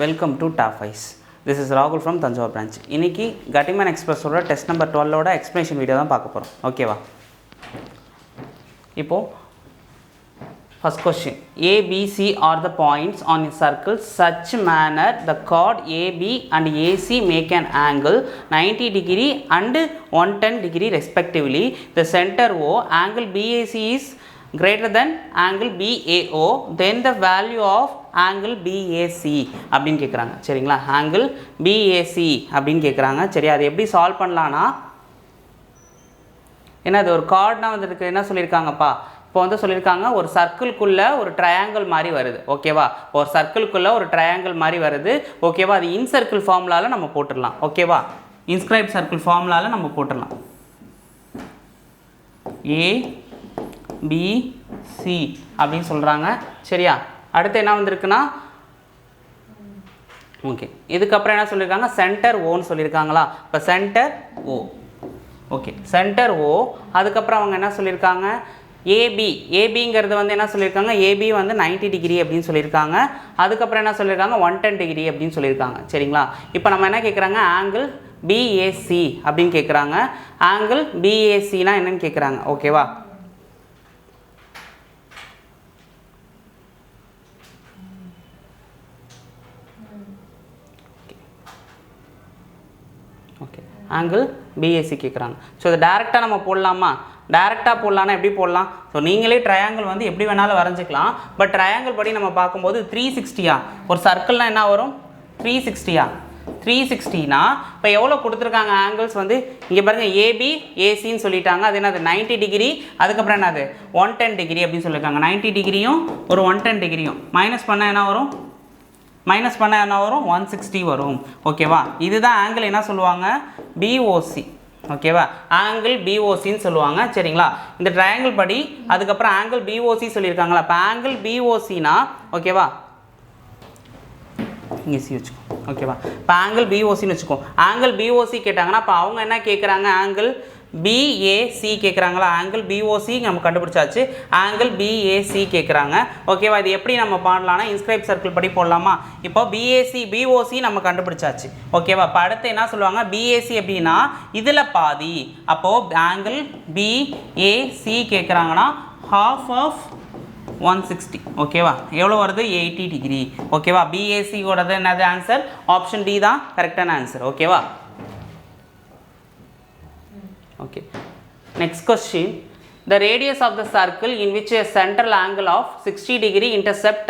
Welcome to TAFIS. This is Rahul from Tanjore branch. இன்னைக்கு Gatiman Express ஓட test number 12 ஓட explanation video தான் பார்க்க போறோம். ஓகேவா? இப்போ first question. A, B, C are the points on a circle such manner the chord AB and AC make an angle 90 degree and 110 degree respectively. The center O, angle BAC is greater than angle BAO, then the value of angle BAC அப்படின்னு கேட்குறாங்க. சரிங்களா? angle BAC அப்படின்னு கேட்குறாங்க. சரி, அது எப்படி solve பண்ணலான்னா, ஏன்னா அது ஒரு கார்ட்னா வந்துருக்கு. என்ன சொல்லியிருக்காங்கப்பா, இப்போ வந்து சொல்லியிருக்காங்க ஒரு சர்க்கிள்குள்ளே ஒரு ட்ரையாங்கிள் மாதிரி வருது. ஓகேவா? ஒரு சர்க்கிள்குள்ளே ஒரு ட்ரையாங்கிள் மாதிரி வருது. ஓகேவா? அது இன்சர்க்கிள் ஃபார்முலாவில் நம்ம போட்டுடலாம். ஓகேவா? இன்ஸ்கிரைப் சர்க்கிள் ஃபார்முலாவில் நம்ம போட்டுடலாம். ABC அப்படின்னு சொல்கிறாங்க. சரியா? அடுத்து என்ன வந்திருக்குன்னா, ஓகே, இதுக்கப்புறம் என்ன சொல்லியிருக்காங்க, சென்டர் ஓன்னு சொல்லியிருக்காங்களா. இப்போ சென்டர் ஓ. ஓகே, சென்டர் ஓ. அதுக்கப்புறம் அவங்க என்ன சொல்லியிருக்காங்க, ஏபிங்கிறது வந்து என்ன சொல்லியிருக்காங்க, ஏபி வந்து 90 டிகிரி அப்படின்னு சொல்லியிருக்காங்க. அதுக்கப்புறம் என்ன சொல்லியிருக்காங்க, 110 டிகிரி அப்படின்னு சொல்லியிருக்காங்க. சரிங்களா? இப்போ நம்ம என்ன கேட்குறாங்க, ஆங்கிள் பிஏசி அப்படின்னு கேட்குறாங்க. ஆங்கிள் பிஏசினா என்னன்னு கேட்குறாங்க. ஓகேவா? ஓகே, ஆங்கிள் பிஏசி கேட்குறாங்க. ஸோ இதை டேரெக்டாக நம்ம போடலாமா? டேரெக்டாக போடலான்னா எப்படி போடலாம்? ஸோ நீங்களே ட்ரையாங்கிள் வந்து எப்படி வேணாலும் வரைஞ்சிக்கலாம். பட் ட்ரையாங்கிள் படி நம்ம பார்க்கும்போது 360 ஒரு சர்க்கிள்னால் என்ன வரும், 360 360னா இப்போ எவ்வளோ கொடுத்துருக்காங்க ஆங்கிள்ஸ் வந்து இங்கே பாருங்கள், ஏபி ஏசின்னு சொல்லிட்டாங்க. அது என்னது 90 டிகிரி. அதுக்கப்புறம் என்னது 110 டிகிரி அப்படின்னு சொல்லியிருக்காங்க. 90 டிகிரியும் ஒரு 110 டிகிரியும் மைனஸ் பண்ணால் என்ன வரும், 160 வரும். ஓகேவா? இதுதான் ஆங்கிள் என்ன சொல்லுவாங்க, பிஓசி. ஓகேவா? ஆங்கிள் பிஓசின்னு சொல்லுவாங்க. சரிங்களா? இந்த ட்ரையாங்கிள் படி அதுக்கப்புறம் ஆங்கிள் பிஓசி சொல்லியிருக்காங்களா. இப்போ ஆங்கிள் பிஓசினா, ஓகேவா, இங்கே சி வச்சுக்கோ. ஓகேவா? இப்போ ஆங்கிள் பிஓசின்னு வச்சுக்கோ. ஆங்கிள் பிஓசி கேட்டாங்கன்னா இப்போ அவங்க என்ன கேட்குறாங்க, ஆங்கிள் பிஏசி கேட்குறாங்களா. ஆங்கிள் பிஓசி நம்ம கண்டுபிடிச்சாச்சு. ஆங்கிள் பிஏசி கேட்குறாங்க. ஓகேவா? இது எப்படி நம்ம பண்ணலாம்னா, இன்ஸ்கிரைப் சர்க்கிள் படி போடலாமா. இப்போ பிஏசி பிஓசி நம்ம கண்டுபிடிச்சாச்சு. ஓகேவா? இப்போ அடுத்து என்ன சொல்லுவாங்க, பிஏசி அப்படின்னா இதில் பாதி. அப்போது ஆங்கிள் பிஏசி கேட்குறாங்கன்னா ஹாஃப் ஆஃப் 160. ஓகேவா? எவ்வளோ வருது, 80 டிகிரி. ஓகேவா? பிஏசியோடது என்னது ஆன்சர், ஆப்ஷன் டி தான் கரெக்டான ஆன்சர். ஓகேவா? Okay, next question. The radius of the circle in which a central angle of 60 degree intercept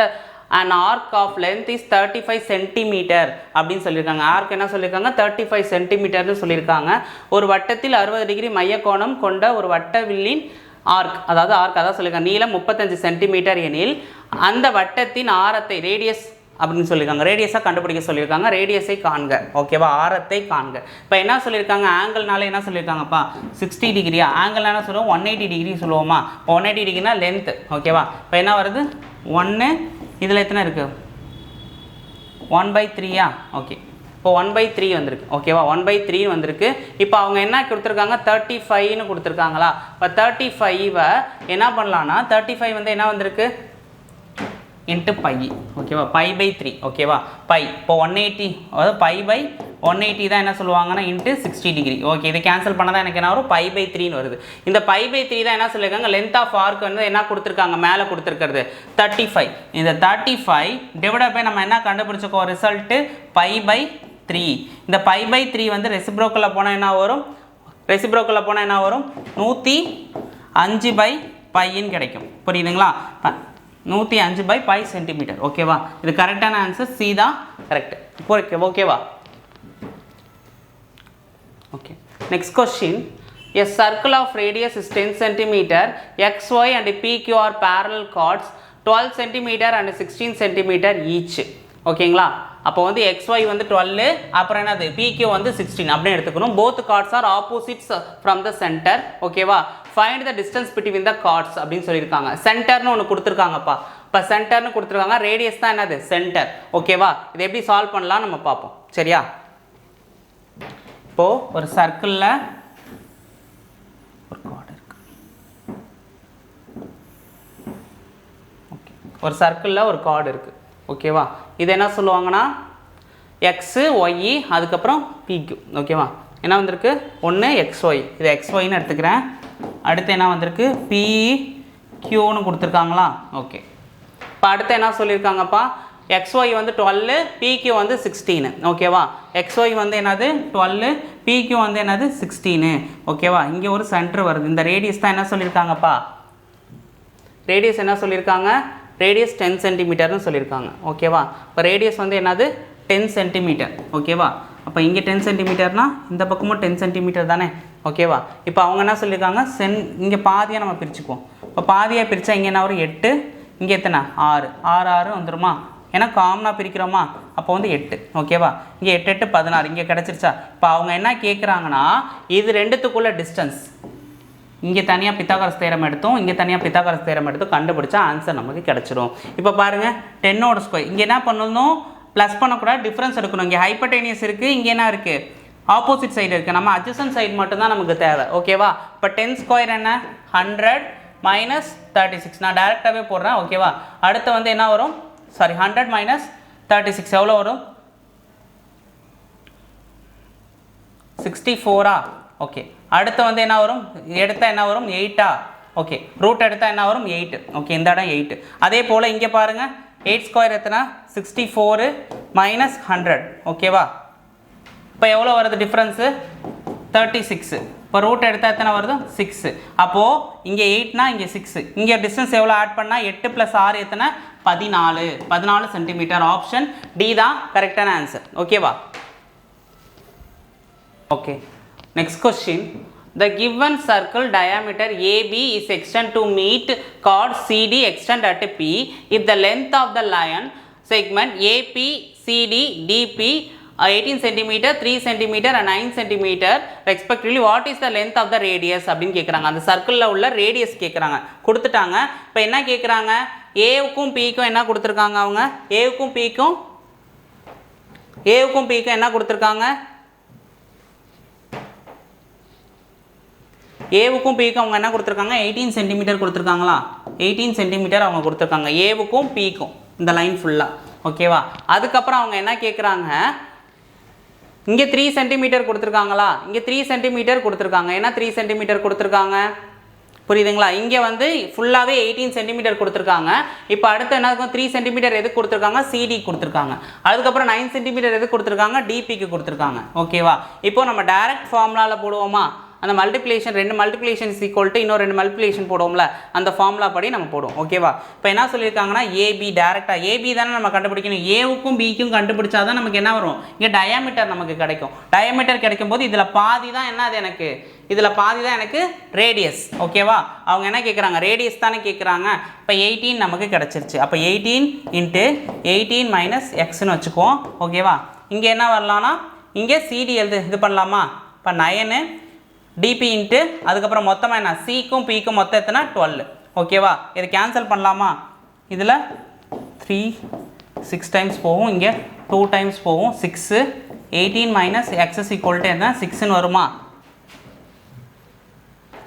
an arc of length is 35 centimeter அப்படின்னு சொல்லியிருக்காங்க. ஆர்க் என்ன சொல்லியிருக்காங்க, 35 சென்டிமீட்டர்னு சொல்லியிருக்காங்க. ஒரு வட்டத்தில் 60 டிகிரி மைய கோணம் கொண்ட ஒரு வட்ட வில்லின் ஆர்க், அதாவது சொல்லியிருக்காங்க, நீளம் 35 சென்டிமீட்டர் எனில் அந்த வட்டத்தின் ஆரத்தை ரேடியஸ் அப்படின்னு சொல்லியிருக்காங்க. ரேடியஸாக கண்டுபிடிக்க சொல்லியிருக்காங்க. ரேடியஸை காண்க. ஓகேவா? ஆரத்தை காண்க. இப்போ என்ன சொல்லியிருக்காங்க, ஆங்கிள்னால என்ன சொல்லியிருக்காங்கப்பா, 60 டிகிரியா. ஆங்கிள்னா என்ன சொல்லுவோம், 180 டிகிரி சொல்லுவோமா. இப்போ 180 டிகிரினா லென்த். ஓகேவா? இப்போ என்ன வருது, 1 இதில் எத்தனை இருக்குது, 1/3. ஓகே, இப்போ 1/3 வந்திருக்கு. ஓகேவா? 1/3 வந்திருக்கு. இப்போ அவங்க என்ன கொடுத்துருக்காங்க, 35ன்னு கொடுத்துருக்காங்களா. இப்போ 35 என்ன பண்ணலான்னா, 35 வந்து என்ன வந்திருக்கு, இன்ட்டு பை. ஓகேவா? π/3. ஓகேவா? பை. இப்போ 180, அதாவது π/180 தான் என்ன சொல்லுவாங்கன்னா இன்ட்டு 60 டிகிரி. ஓகே, இதை கேன்சல் பண்ண தான் எனக்கு என்ன வரும், π/3ன்னு வருது. இந்த π/3 தான் என்ன சொல்லியிருக்காங்க, லென்த் ஆஃப் ஆர்க் வந்து என்ன கொடுத்துருக்காங்க, மேலே கொடுத்துருக்கிறது 35. இந்த 35 டிவைட் பை நம்ம என்ன கண்டுபிடிச்சிக்கோ, ரிசல்ட்டு π/3. இந்த π/3 வந்து ரெசிப்ரோக்கலில் போனால் என்ன வரும், 105/πன்னு கிடைக்கும். புரியுதுங்களா? 105/π சென்டிமீட்டர். ஓகேவா? இது கரெக்டான ஆன்சர், சி தான் கரெக்ட். ஓகேவா? Okay, next question. A circle of radius is 10 cm, XY and PQ are parallel chords 12 cm and 16 cm each. ஓகேங்களா? அப்போ வந்து XY வந்து 12, அப்புறம் என்னது PQ வந்து 16 அப்படின்னு எடுத்துக்கணும். both chords are opposites from the center. ஓகேவா? find the distance between the chords அப்படின்னு சொல்லியிருக்காங்க. சென்டர்னு ஒன்று கொடுத்துருக்காங்கப்பா. இப்போ சென்டர்னு கொடுத்துருக்காங்க, ரேடியஸ் தான் என்னது, சென்டர். ஓகேவா? இதை எப்படி சால்வ் பண்ணலாம் நம்ம பார்ப்போம். சரியா? இப்போது ஒரு சர்க்கிளில் ஒரு கார்டு இருக்கு. ஓகே, ஒரு சர்க்கிளில் ஒரு கார்டு இருக்குது. ஓகேவா? இது என்ன சொல்லுவாங்கன்னா எக்ஸு ஒய் அதுக்கப்புறம் பிக்யூ ஓகேவா. என்ன வந்திருக்கு ஒன்று எக்ஸ்ஒய், இது எக்ஸ்ஒய்னு எடுத்துக்கிறேன். அடுத்து என்ன வந்திருக்கு பிக்யூன்னு கொடுத்துருக்காங்களா. ஓகே, இப்போ அடுத்து என்ன சொல்லியிருக்காங்கப்பா, எக்ஸ்ஒய் வந்து 12, பிக்யூ வந்து 16 ஓகேவா. எக்ஸ்ஒய் வந்து என்னது 12, பிக்யூ வந்து என்னது 16 ஓகேவா. இங்கே ஒரு சென்டர் வருது, இந்த ரேடியஸ் தான் என்ன சொல்லியிருக்காங்கப்பா, ரேடியஸ் என்ன சொல்லியிருக்காங்க, ரேடியஸ் 10 சென்டிமீட்டர்னு சொல்லியிருக்காங்க ஓகேவா. இப்போ ரேடியஸ் வந்து என்னது 10 சென்டிமீட்டர் ஓகேவா. அப்போ இங்கே 10 சென்டிமீட்டர்னா இந்த பக்கமும் 10 சென்டிமீட்டர் தானே ஓகேவா. இப்போ அவங்க என்ன சொல்லியிருக்காங்க இங்கே பாதியாக நம்ம பிரிச்சுக்குவோம். இப்போ பாதியாக பிரித்தா இங்கே என்ன வரும் 8, இங்கே எத்தனை 6, 6 6 வந்துடுமா, ஏன்னா காமனாக பிரிக்கிறோமா, அப்போ வந்து 8 ஓகேவா. இங்கே 8 8 16 இங்கே கிடச்சிருச்சா. இப்போ அவங்க என்ன கேட்குறாங்கன்னா இது ரெண்டுத்துக்குள்ள டிஸ்டன்ஸ், இங்கே தனியாக பித்தாகரஸ் தேரம் எடுத்தோம், இங்கே தனியாக பித்தாகரஸ் தேரம் எடுத்தோம், கண்டுபிடிச்சா ஆன்சர் நமக்கு கிடச்சிரும். இப்போ பாருங்கள் 10ஓட ஸ்கொயர், இங்கே என்ன பண்ணணும் ப்ளஸ் பண்ணக்கூடாது, டிஃப்ரென்ஸ் எடுக்கணும். இங்கே ஹைப்பர்டேனியஸ் இருக்குது, இங்கே என்ன இருக்குது ஆப்போசிட் சைடு இருக்குது, நம்ம அட்ஜசன்ட் சைடு மட்டும்தான் நமக்கு தேவை ஓகேவா. இப்போ 10 ஸ்கொயர் என்ன 100 மைனஸ் 36, நான் டேரெக்டாகவே போடுறேன் ஓகேவா. அடுத்து வந்து என்ன வரும், சாரி 100 மைனஸ் 36 எவ்வளோ வரும் 64 ஓகே. அடுத்து வந்து என்ன வரும், எடுத்தால் என்ன வரும் 8 ஓகே. ரூட் எடுத்தால் என்ன வரும் 8 ஓகே, இந்த இடம் 8. அதே போல் இங்கே பாருங்கள் 8 ஸ்கொயர் எத்தனை 64 மைனஸ் 100 ஓகேவா. இப்போ எவ்வளோ வருது டிஃப்ரென்ஸு 36. இப்போ ரூட் எடுத்தால் எத்தனை வருது 6. அப்போது இங்கே 8னா இங்கே 6, இங்கே டிஸ்டன்ஸ் எவ்வளோ ஆட் பண்ணால் 8 + 6 எத்தனை 14 சென்டிமீட்டர். ஆப்ஷன் டி தான் கரெக்டான ஆன்சர் ஓகேவா. Okay, next question. The given circle diameter AB is extended to meet chord CD extend at P if the length of the line segment AP CD DP 18 cm 3 cm and 9 cm respectively, what is the length of the radius அப்படின்னு கேட்குறாங்க. அந்த சர்க்கிளில் உள்ள radius கேட்குறாங்க, கொடுத்துட்டாங்க. இப்போ என்ன கேட்குறாங்க, ஏவுக்கும் பிக்கும் என்ன கொடுத்துருக்காங்க, அவங்க ஏவுக்கும் பிக்கும் என்ன கொடுத்துருக்காங்க, ஏவுக்கும் பிக்கும் அவங்க என்ன கொடுத்துருக்காங்க 18 சென்டிமீட்டர் கொடுத்துருக்காங்களா. 18 சென்டிமீட்டர் அவங்க கொடுத்துருக்காங்க ஏவுக்கும் பிக்கும் இந்த லைன் ஃபுல்லாக ஓகேவா. அதுக்கப்புறம் அவங்க என்ன கேட்குறாங்க, இங்கே 3 சென்டிமீட்டர் கொடுத்துருக்காங்களா, இங்கே 3 சென்டிமீட்டர் கொடுத்துருக்காங்க. ஏன்னா 3 சென்டிமீட்டர் கொடுத்துருக்காங்க புரியுதுங்களா. இங்கே வந்து ஃபுல்லாகவே 18 சென்டிமீட்டர் கொடுத்துருக்காங்க. இப்போ அடுத்து என்ன இருக்கும் 3 சென்டிமீட்டர் எதுக்கு கொடுத்துருக்காங்க சிடி கொடுத்துருக்காங்க. அதுக்கப்புறம் 9 சென்டிமீட்டர் எதுக்கு கொடுத்துருக்காங்க டிபிக்கு கொடுத்துருக்காங்க ஓகேவா. இப்போ நம்ம டைரக்ட் ஃபார்முலாவில் போடுவோமா, அந்த multiplication 2 multiplication is equal to இன்னொரு 2 மல்டிப்ளிகேஷன் போடுவோம்ல, அந்த ஃபார்முலா படி நம்ம போடுவோம் ஓகேவா. இப்போ என்ன சொல்லியிருக்காங்கன்னா ஏபி டேரெக்டாக ஏபி தானே நம்ம கண்டுபிடிக்கணும், ஏவுக்கும் பிக்கும் கண்டுபிடிச்சா தான் நமக்கு என்ன வரும், இங்கே டயாமீட்டர் நமக்கு கிடைக்கும். டயாமீட்டர் கிடைக்கும் போது இதில் பாதி தான் என்ன, அது எனக்கு இதில் பாதி தான் எனக்கு ரேடியஸ் ஓகேவா. அவங்க என்ன கேட்குறாங்க ரேடியஸ் தானே கேட்குறாங்க. இப்போ 18 நமக்கு கிடச்சிருச்சு. அப்போ 18 × 18 மைனஸ் எக்ஸ்ன்னு வச்சுக்குவோம் ஓகேவா. இங்கே என்ன வரலான்னா இங்கே சிடி இது பண்ணலாமா. இப்போ 9 டிபி இன்ட்டு அதுக்கப்புறம் மொத்தமாக என்ன சிக்கும் பிக்கும் மொத்தம் எத்தனை 12 ஓகேவா. இது கேன்சல் பண்ணலாமா, இதில் 3 6 டைம்ஸ் போகும், இங்கே 2 டைம்ஸ் போகும் 6. 18 மைனஸ் எக்ஸ் ஈக்குவல் என்ன 6ன்னு வருமா,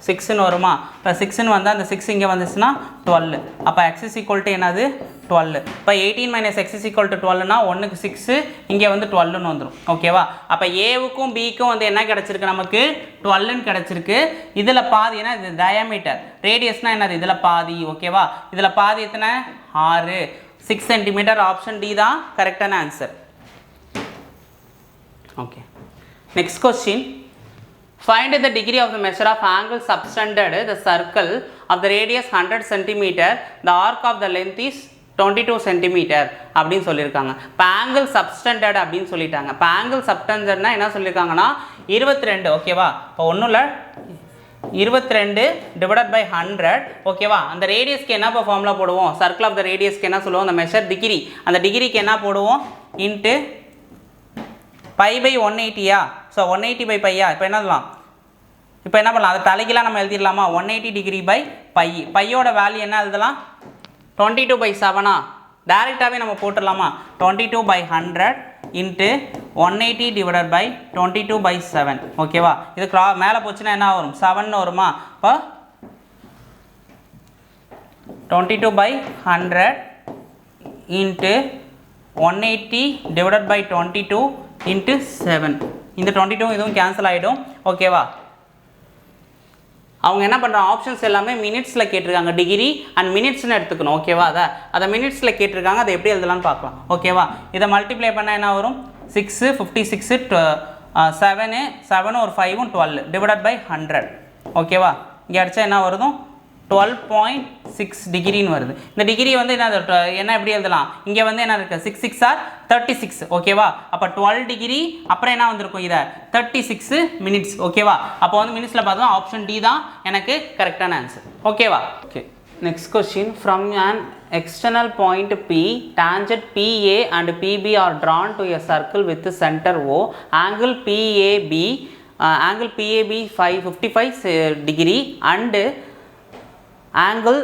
6ன்னு வருமா. இப்போ 6ன்னு வந்தால் அந்த 6 இங்கே வந்துச்சுன்னா 12. அப்போ எக்ஸ் ஈக்குவல் என்னது 12. இப்போ 18 மைனஸ் எக்ஸ் ஈக்குவல் 12னா 1க்கு 6 இங்கே வந்து 12ன்னு வந்துடும் ஓகேவா. அப்போ ஏவுக்கும் பிக்கும் வந்து என்ன கிடச்சிருக்கு நமக்கு 12ன்னு கிடச்சிருக்கு. இதில் பாதி ஏன்னா இது டயாமீட்டர், ரேடியஸ்னால் என்னது இதில் பாதி ஓகேவா. இதில் பாதி எத்தனை 6 6 சென்டிமீட்டர். ஆப்ஷன் டி தான் கரெக்டான answer okay. Next question. Find the degree of the measure of angle subtended the circle of the radius 100 cm. The arc of the length is 22 cm அப்படின்னு சொல்லியிருக்காங்க. இப்போ ஆங்கிள் சப்ஸ்டண்டட் அப்படின்னு சொல்லிட்டாங்க. இப்போ ஆங்கிள் சப்டண்டட்னா என்ன சொல்லியிருக்காங்கன்னா 22 ஓகேவா. இப்போ ஒன்றும் இல்லை 22 டிவைடட் பை 100 ஓகேவா. அந்த ரேடியஸ்க்கு என்ன இப்போ ஃபார்முலா போடுவோம், சர்க்கிள் ஆஃப் த ரேடியஸ்க்கு என்ன சொல்லுவோம், அந்த மெஷர் டிகிரி, அந்த டிகிரிக்கு என்ன போடுவோம் இன்ட்டு பை பை 180யா. ஸோ 180 பை பையா. இப்போ என்ன சொல்லலாம், இப்போ என்ன பண்ணலாம், அதை தலைக்கெல்லாம் நம்ம எழுதிடலாமா 180 டிகிரி பை பை. பையோட வேல்யூ என்ன எழுதலாம் 22/7 டேரெக்டாகவே நம்ம போட்டுடலாமா 22/100 இன்ட்டு 180 டிவைடட் பை 22/7 ஓகேவா. இது மேலே போச்சுன்னா என்ன வரும் 7ன்னு வருமா. இப்போ 22/100 இன்ட்டு 180 divided by 22 into 7. இந்த 22 இதுவும் கேன்சல் ஆகிடும். ஓகேவா? அவங்க என்ன பண்ணுறாங்க, ஆப்ஷன்ஸ் எல்லாமே மினிட்ஸில் கேட்டிருக்காங்க, டிகிரி அண்ட் மினிட்ஸ்னு எடுத்துக்கணும். ஓகேவா? அதை மினிட்ஸில் கேட்டிருக்காங்க, அதை எப்படி எழுதலாம்னு பார்க்கலாம். ஓகேவா? இதை மல்டிப்ளை பண்ணால் என்ன வரும், 6 56 7 ஒரு 5 12 டிவைடட் பை 100. ஓகேவா? இங்கே அடித்தா என்ன வருதும் 12.6 டிகிரின்னு வருது. இந்த டிகிரி வந்து என்ன எப்படி எழுதலாம், இங்கே வந்து என்ன இருக்குது 6 6 ஆர் 36. ஓகேவா? அப்போ 12 டிகிரி அப்புறம் என்ன வந்திருக்கும், இதை 36 மினிட்ஸ். ஓகேவா? அப்போ வந்து மினிட்ஸில் பார்த்தோம் ஆப்ஷன் டி தான் எனக்கு கரெக்டான ஆன்சர். ஓகேவா? Okay, next question. From an external point P, tangent PA and PB are drawn to a circle with center O. Angle PAB 55 degree and angle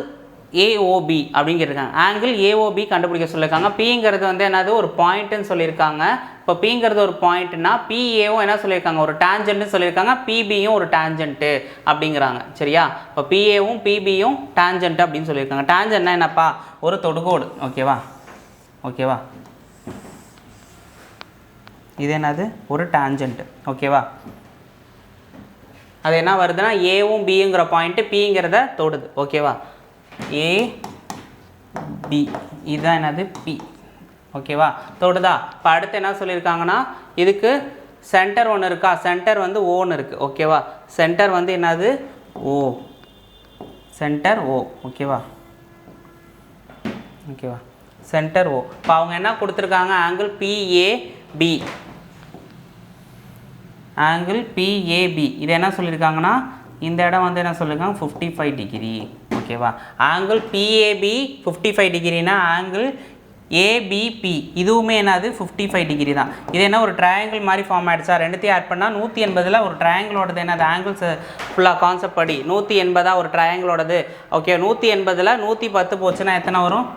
AOB அப்படின்னு கேட்டிருக்காங்க. ஆங்கிள் AOB கண்டுபிடிக்க சொல்லியிருக்காங்க. Pங்கிறது வந்து என்னது, ஒரு பாயிண்ட்டுன்னு சொல்லியிருக்காங்க. இப்போ Pங்கிறது ஒரு பாயிண்ட்னா PAவும் என்ன சொல்லியிருக்காங்க, ஒரு டேஞ்சன்ட்னு சொல்லியிருக்காங்க. PBயும் ஒரு டேஞ்சன்ட்டு அப்படிங்கிறாங்க. சரியா? இப்போ PAவும் PBயும் டேஞ்சன்ட் அப்படின்னு சொல்லியிருக்காங்க. டேஞ்சன்ட்னா என்னப்பா, ஒரு தொடுகோடு. ஓகேவா? ஓகேவா? இது என்னது, ஒரு டேஞ்சன்ட். ஓகேவா? அது என்ன வருதுன்னா ஏவும் பிங்கிற பாயிண்ட்டு பிங்கிறத தொடுது. ஓகேவா? ஏ பி இதுதான் என்னது, பி. ஓகேவா? தொடுதா? இப்போ அடுத்து என்ன சொல்லியிருக்காங்கன்னா, இதுக்கு சென்டர் ஒன்று இருக்கா, சென்டர் வந்து ஓன்னு இருக்குது. ஓகேவா? சென்டர் வந்து என்னது, ஓ, சென்டர் ஓ. ஓகேவா? ஓகேவா? சென்டர் ஓ. இப்போ அவங்க என்ன கொடுத்துருக்காங்க, ஆங்கிள் பிஏபி, ஆங்கிள் பிஏபி. இது என்ன சொல்லியிருக்காங்கன்னா, இந்த இடம் வந்து என்ன சொல்லியிருக்காங்க 55 டிகிரி. ஓகேவா? ஆங்கிள் பிஏபி 55 டிகிரினா ஆங்கிள் ஏபிபி இதுவுமே என்னது 55 டிகிரி தான். இது என்ன ஒரு ட்ரையாங்கிள் மாதிரி ஃபார்ம் ஆகிடுச்சா, ரெண்டுத்தையும் ஆட் பண்ணால் 180. ஒரு ட்ரையாங்கிளோடது என்னது, ஆங்கிள்ஸ் ஃபுல்லாக கான்செப்ட் படி 180 ஒரு ட்ரையாங்கிளோடது. ஓகே, 180ல் 110 போச்சுன்னா எத்தனை வரும்,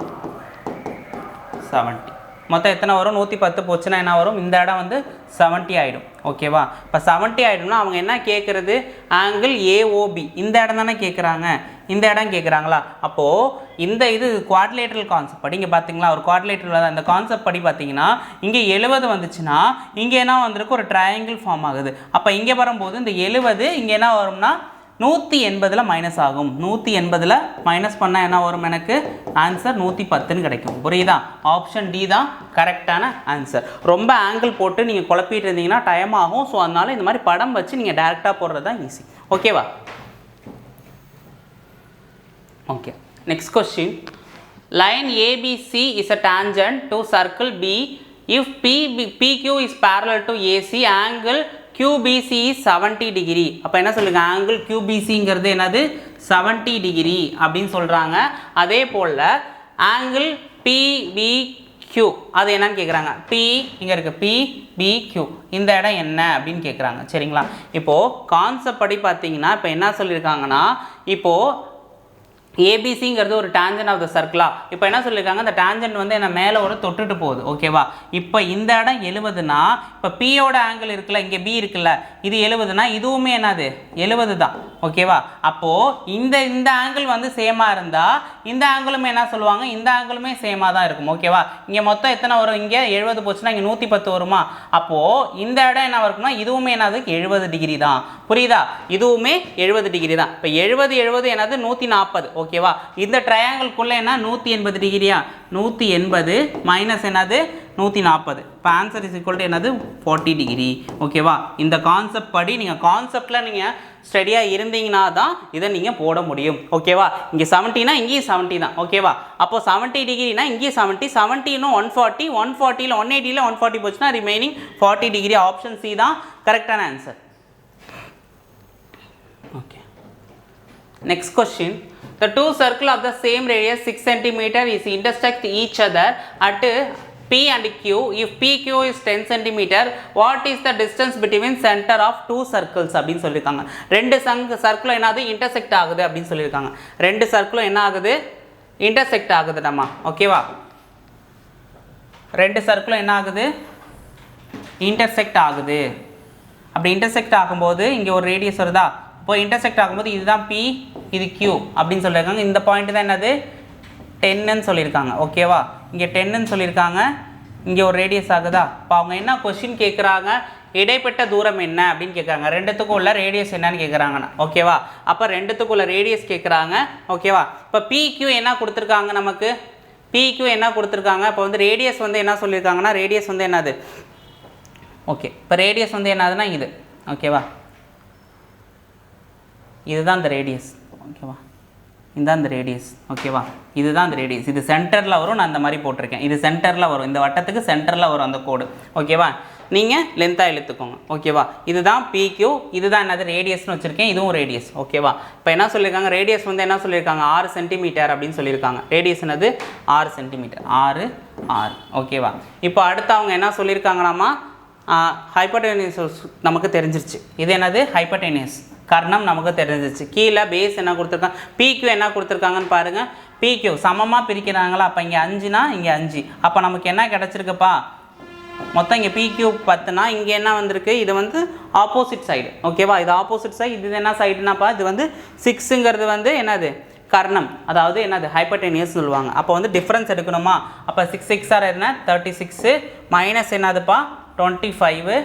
70. மொத்தம் எத்தனை வரும், 110 போச்சுன்னா என்ன வரும், இந்த இடம் வந்து 70 ஆகிடும். ஓகேவா? இப்போ 70 ஆகிடும்னா அவங்க என்ன கேட்குறது, ஆங்கிள் ஏஓபி இந்த இடம் தானே கேட்குறாங்க, இந்த இடம் கேட்குறாங்களா? அப்போது இந்த இது குவாட்ரிலேட்டரல் கான்செப்ட் படி இங்கே பார்த்தீங்களா, ஒரு குவாட்ரிலேட்டரில் தான் இந்த கான்செப்ட் படி பார்த்தீங்கன்னா இங்கே 70 வந்துச்சுன்னா இங்கே என்ன வந்திருக்கு, ஒரு ட்ரையாங்கிள் ஃபார்ம் ஆகுது. அப்போ இங்கே வரும்போது இந்த 70 இங்கே என்ன வரும்னா 180 மைனஸ் ஆகும். 180 மைனஸ் பண்ணால் என்ன வரும், எனக்கு ஆன்சர் 110 கிடைக்கும். புரியுதா? ஆப்ஷன் டி தான் கரெக்டான ஆன்சர். ரொம்ப ஆங்கிள் போட்டு நீங்கள் குழப்பிட்டு இருந்தீங்கன்னா டைம் ஆகும். ஸோ அதனால இந்த மாதிரி படம் வச்சு நீங்கள் டேரெக்டாக போடுறது தான் ஈஸி. ஓகேவா? Okay, next question. Line ABC is a tangent to circle B. If PQ is parallel to AC, angle QBC is 70 degree. அப்போ என்ன சொல்லுங்க, ஆங்கிள் QBCங்கிறது என்னது 70 டிகிரி அப்படின்னு சொல்கிறாங்க. அதே போல் ஆங்கிள் PBQ அது என்னன்னு கேட்குறாங்க. P இங்கே இருக்குது, PBQ இந்த இடம் என்ன அப்படின்னு கேட்குறாங்க. சரிங்களா? இப்போது கான்செப்ட் படி பார்த்தீங்கன்னா இப்போ என்ன சொல்லியிருக்காங்கன்னா, இப்போது ஏபிசிங்கிறது ஒரு டேஞ்சன்ட் ஆஃப் த சர்க்கிளா. இப்போ என்ன சொல்லியிருக்காங்க, இந்த டேஞ்சன்ட் வந்து என்ன மேலே ஒரு தொட்டுட்டு போகுது. ஓகேவா? இப்போ இந்த இடம் 70னா இப்போ பியோட ஆங்கிள் இருக்குல்ல, இங்கே பி இருக்குல்ல, இது 70னா இதுவுமே என்னது 70 தான். ஓகேவா? அப்போது இந்த ஆங்கிள் வந்து சேமாக இருந்தால் இந்த ஆங்கிளுமே என்ன சொல்லுவாங்க, இந்த ஆங்கிளுமே சேமாக தான் இருக்கும். ஓகேவா? இங்கே மொத்தம் எத்தனை வரும், இங்கே 70 போச்சுன்னா இங்கே 110 வருமா. அப்போது இந்த இடம் என்ன இருக்குன்னா இதுவுமே என்னது 70 டிகிரி தான். புரியுதா? இதுவுமே 70 டிகிரி தான். இப்போ 70 என்னது 140. ஓகேவா? இந்த ட்ரையாங்கிள்குள்ளே என்ன 180 டிகிரியா, 180 மைனஸ் என்னது 140. இப்போ ஆன்சர் இஸ் ஈக்குவல் டு என்னது 40 டிகிரி. ஓகேவா? இந்த கான்செப்ட் படி நீங்கள் கான்செப்டில் நீங்கள் ஸ்டடியாக இருந்தீங்கன்னா தான் இதை நீங்கள் போட முடியும். ஓகேவா? இங்கே 70னா இங்கேயும் 70 தான். ஓகேவா? அப்போது 70 டிகிரினா இங்கேயும் 70, 70 140, 140ல் 180ல் 140 போச்சுன்னா ரிமைனிங் 40 டிகிரி. ஆப்ஷன் சி தான் கரெக்டான answer. Okay, next question. The two circles of the same radius 6 cm is intersect each other at P and Q. If PQ is 10 cm, what is the distance between center of two circles அப்படின்னு சொல்லியிருக்காங்க. ரெண்டு சர்க்கிளும் என்னது intersect ஆகுது அப்படின்னு சொல்லியிருக்காங்க. ரெண்டு சர்க்கிளும் என்ன ஆகுது, இன்டர்செக்ட் ஆகுது நம்ம. ஓகேவா? ரெண்டு சர்க்கிளும் என்ன ஆகுது, இன்டர்செக்ட் ஆகுது. அப்படி இன்டர்செக்ட் ஆகும்போது இங்கே ஒரு ரேடியஸ் வருதா, இப்போ இன்டர்செக்ட் ஆகும்போது இதுதான் P, இது Q அப்படின்னு சொல்லியிருக்காங்க. இந்த பாயிண்ட் தான் என்னது 10ன்னு சொல்லியிருக்காங்க. ஓகேவா? இங்கே 10ன்னு சொல்லியிருக்காங்க, இங்கே ஒரு ரேடியஸ் ஆகுதா? இப்போ அவங்க என்ன கொஸ்டின் கேட்குறாங்க, இடைப்பட்ட தூரம் என்ன அப்படின்னு கேட்குறாங்க. ரெண்டுத்துக்கும் உள்ள ரேடியஸ் என்னன்னு கேட்குறாங்கண்ணா. ஓகேவா? அப்போ ரெண்டுத்துக்கும் உள்ள ரேடியஸ் கேட்குறாங்க. ஓகேவா? இப்போ பிக்யூ என்ன கொடுத்துருக்காங்க நமக்கு? பிக்யூ என்ன கொடுத்துருக்காங்க? இப்போ வந்து ரேடியஸ் வந்து என்ன சொல்லியிருக்காங்கன்னா, ரேடியஸ் வந்து என்னது? ஓகே, இப்போ ரேடியஸ் வந்து என்னதுன்னா இது. ஓகேவா? இதுதான் இந்த ரேடியஸ். ஓகேவா? இதுதான் இந்த ரேடியஸ். ஓகேவா? இதுதான் இந்த ரேடியஸ். இது சென்டரில் வரும். நான் இந்த மாதிரி போட்டிருக்கேன். இது சென்டரில் வரும். இந்த வட்டத்துக்கு சென்டரில் வரும் அந்த கோடு. ஓகேவா? நீங்கள் லென்த்தாக இழுத்துக்கோங்க. ஓகேவா? இதுதான் பிக்யூ. இதுதான் என்னது? ரேடியஸ்னு வச்சுருக்கேன். இதுவும் ரேடியஸ். ஓகேவா? இப்போ என்ன சொல்லியிருக்காங்க? ரேடியஸ் வந்து என்ன சொல்லியிருக்காங்க? 6 சென்டிமீட்டர் அப்படின்னு சொல்லியிருக்காங்க. ரேடியஸ் என்னது? 6 சென்டிமீட்டர். 6 6. ஓகேவா? இப்போ அடுத்து அவங்க என்ன சொல்லியிருக்காங்களாமா? ஹைப்போடெனியஸ் நமக்கு தெரிஞ்சிருச்சு. இது என்னது? ஹைப்போடெனியஸ் கர்ணம் நமக்கு தெரிஞ்சிச்சு. கீழே பேஸ் என்ன கொடுத்துருக்காங்க, பிக்யூ என்ன கொடுத்துருக்காங்கன்னு பாருங்கள். பிக்யூ சமமாக பிரிக்கிறாங்களா? அப்போ இங்கே 5னா இங்கே 5. அப்போ நமக்கு என்ன கிடச்சிருக்குப்பா? மொத்தம் இங்கே பிக்யூ 10னா இங்கே என்ன வந்திருக்கு? இது வந்து ஆப்போசிட் சைடு. ஓகேவா? இது ஆப்போசிட் சைடு. இது என்ன சைடுனாப்பா? இது வந்து 6ங்கிறது வந்து என்னது? கர்ணம். அதாவது என்னது? ஹைப்போடெனியஸ் சொல்லுவாங்க. அப்போ வந்து டிஃப்ரென்ஸ் எடுக்கணுமா? அப்போ 6 6 என்ன? 36 மைனஸ் என்னதுப்பா? 25.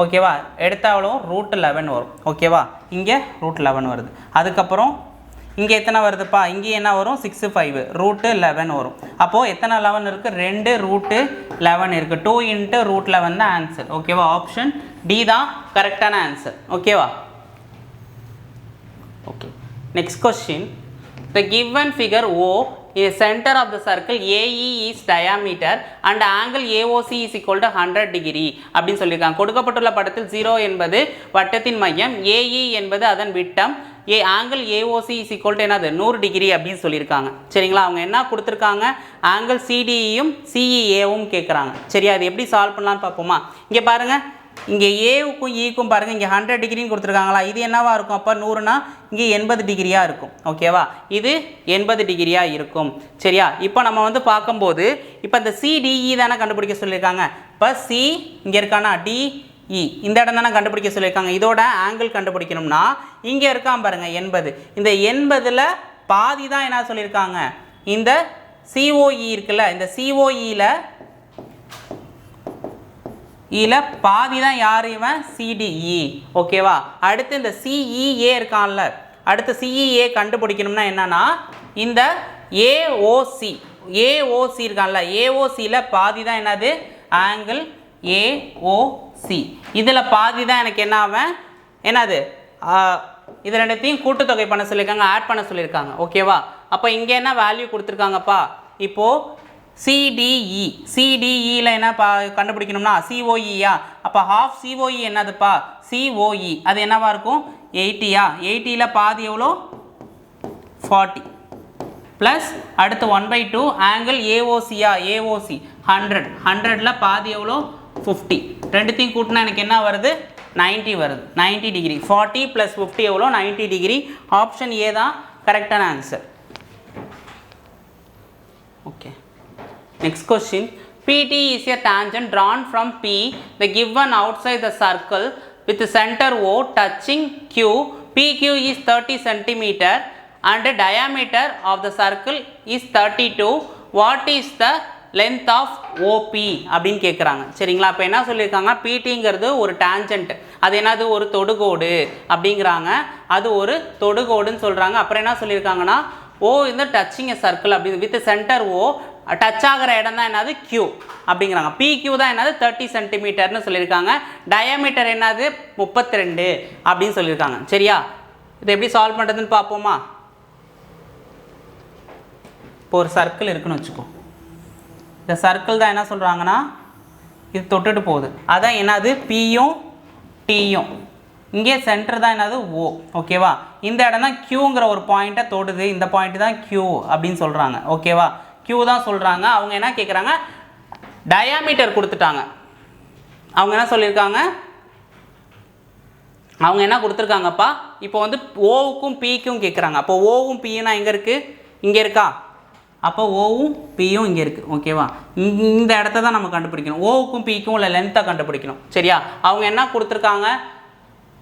ஓகேவா? எடுத்தாலும் √11 வரும். ஓகேவா? இங்கே √11 வருது. அதுக்கப்புறம் இங்கே எத்தனை வருதுப்பா? இங்கே என்ன வரும்? 6 5 √11 வரும். அப்போது எத்தனை 11 இருக்குது? 2 √11 இருக்குது. 2 × √11 தான் ஆன்சர். ஓகேவா? ஆப்ஷன் டி தான் கரெக்டான ஆன்சர். ஓகேவா? Okay, next question. The given figure O is center of the circle AE is diameter and angle AOC is equal to 100 degree அப்படின்னு சொல்லியிருக்காங்க. கொடுக்கப்பட்டுள்ள படத்தில் 0 என்பது வட்டத்தின் மையம், AE என்பது அதன் விட்டம், angle AOC is equal to என்னது? 100 டிகிரி அப்படின்னு சொல்லியிருக்காங்க. சரிங்களா? அவங்க என்ன கொடுத்துருக்காங்க? ஆங்கிள் CDEயும் CEAவும் கேட்குறாங்க. சரியா? அது எப்படி சால்வ் பண்ணலான்னு பார்ப்போமா? இங்கே பாருங்கள், இங்கே ஏவுக்கும் ஈக்கும் பாருங்கள், இங்கே 100 டிகிரின்னு கொடுத்துருக்காங்களா? இது என்னவா இருக்கும்? அப்போ 100னா இங்கே 80 டிகிரியாக இருக்கும். ஓகேவா? இது 80 டிகிரியாக இருக்கும். சரியா? இப்போ நம்ம வந்து பார்க்கும்போது இப்போ இந்த CDE தானே கண்டுபிடிக்க சொல்லியிருக்காங்க. இப்போ C இங்கே இருக்கானா? DE இந்த இடம் தானே கண்டுபிடிக்க சொல்லியிருக்காங்க. இதோட ஆங்கிள் கண்டுபிடிக்கணும்னா இங்கே இருக்கான் பாருங்கள் 80. இந்த 80ல் பாதி தான் என்ன சொல்லியிருக்காங்க? இந்த COE இருக்குல்ல, இந்த COEயில் பாதி தான் யார்? இவன் CDE. ஓகேவா? அடுத்து இந்த CEA இருக்கான்ல, அடுத்து CEA கண்டுபிடிக்கணும்னா என்னன்னா இந்த AOC இருக்கான்ல, AOCயில் பாதி தான் என்னது? Angle AOC. இதில் பாதி தான் எனக்கு என்ன ஆகும்? என்னது? இது ரெண்டுத்தையும் கூட்டுத்தொகை பண்ண சொல்லியிருக்காங்க, ஆட் பண்ண சொல்லியிருக்காங்க. ஓகேவா? அப்போ இங்கே என்ன வேல்யூ கொடுத்துருக்காங்கப்பா? இப்போது CDEயில் என்ன கண்டுபிடிக்கணும்னா COEயா? அப்போ half COE என்னதுப்பா? COE அது என்னவா இருக்கும்? 80யா? 80ல் பாதி எவ்வளோ? 40 ப்ளஸ் அடுத்து 1/2 ஆங்கிள் AOCயா? AOC 100. 100ல் பாதி எவ்வளோ? 50. ரெண்டுத்தையும் கூட்டினா எனக்கு என்ன வருது? 90 வருது. 90 டிகிரி. 40 + 50 எவ்வளோ? 90 டிகிரி. ஆப்ஷன் ஏ தான் கரெக்டான answer. Okay, next question. PT is a tangent drawn from P, the given outside the circle with the center O touching Q. PQ is 30 cm and the diameter of the circle is 32. What is the length of OP அப்படின்னு கேட்குறாங்க. சரிங்களா? இப்போ என்ன சொல்லியிருக்காங்க? PTங்கிறது ஒரு tangent. அது என்னது? ஒரு தொடுகோடு அப்படிங்கிறாங்க. அது ஒரு தொடுகோடுன்னு சொல்கிறாங்க. அப்புறம் என்ன சொல்லியிருக்காங்கன்னா O இந்த டச்சிங் எ சர்க்கிள் அப்படி வித் சென்டர் O டச் ஆகிற இடம் தான் என்னது? Q அப்படிங்கிறாங்க. PQ தான் என்னது? 30 சென்டிமீட்டர்னு சொல்லியிருக்காங்க. டயாமீட்டர் என்னது? 32 அப்படின்னு சொல்லியிருக்காங்க. சரியா? இதை எப்படி சால்வ் பண்ணுறதுன்னு பார்ப்போமா? இப்போ ஒரு சர்க்கிள் இருக்குன்னு வச்சுக்கோ. இந்த சர்க்கிள் தான் என்ன சொல்கிறாங்கன்னா இது தொட்டுட்டு போகுது. அதான் என்னது? Pயும் Tயும். இங்கே சென்டர் தான் என்னது? O. ஓகேவா? இந்த இடம் தான் Qங்கிற ஒரு பாயிண்ட்டை தொடுது. இந்த பாயிண்ட் தான் Q அப்படின்னு சொல்கிறாங்க. ஓகேவா? Q தான் சொல்கிறாங்க. அவங்க என்ன கேட்குறாங்க? டயாமீட்டர் கொடுத்துட்டாங்க. அவங்க என்ன சொல்லியிருக்காங்க? அவங்க என்ன கொடுத்துருக்காங்கப்பா? இப்போ வந்து ஓவுக்கும் பிக்கும் கேட்குறாங்க. அப்போ ஓவும் பின்னா எங்கே இருக்குது? இங்கே இருக்கா? அப்போ ஓவும் பியும் இங்கே இருக்குது. ஓகேவா? இந்த இடத்த தான் நம்ம கண்டுபிடிக்கணும். ஓவுக்கும் பிக்கும் உள்ள லென்த்தை கண்டுபிடிக்கணும். சரியா? அவங்க என்ன கொடுத்துருக்காங்க?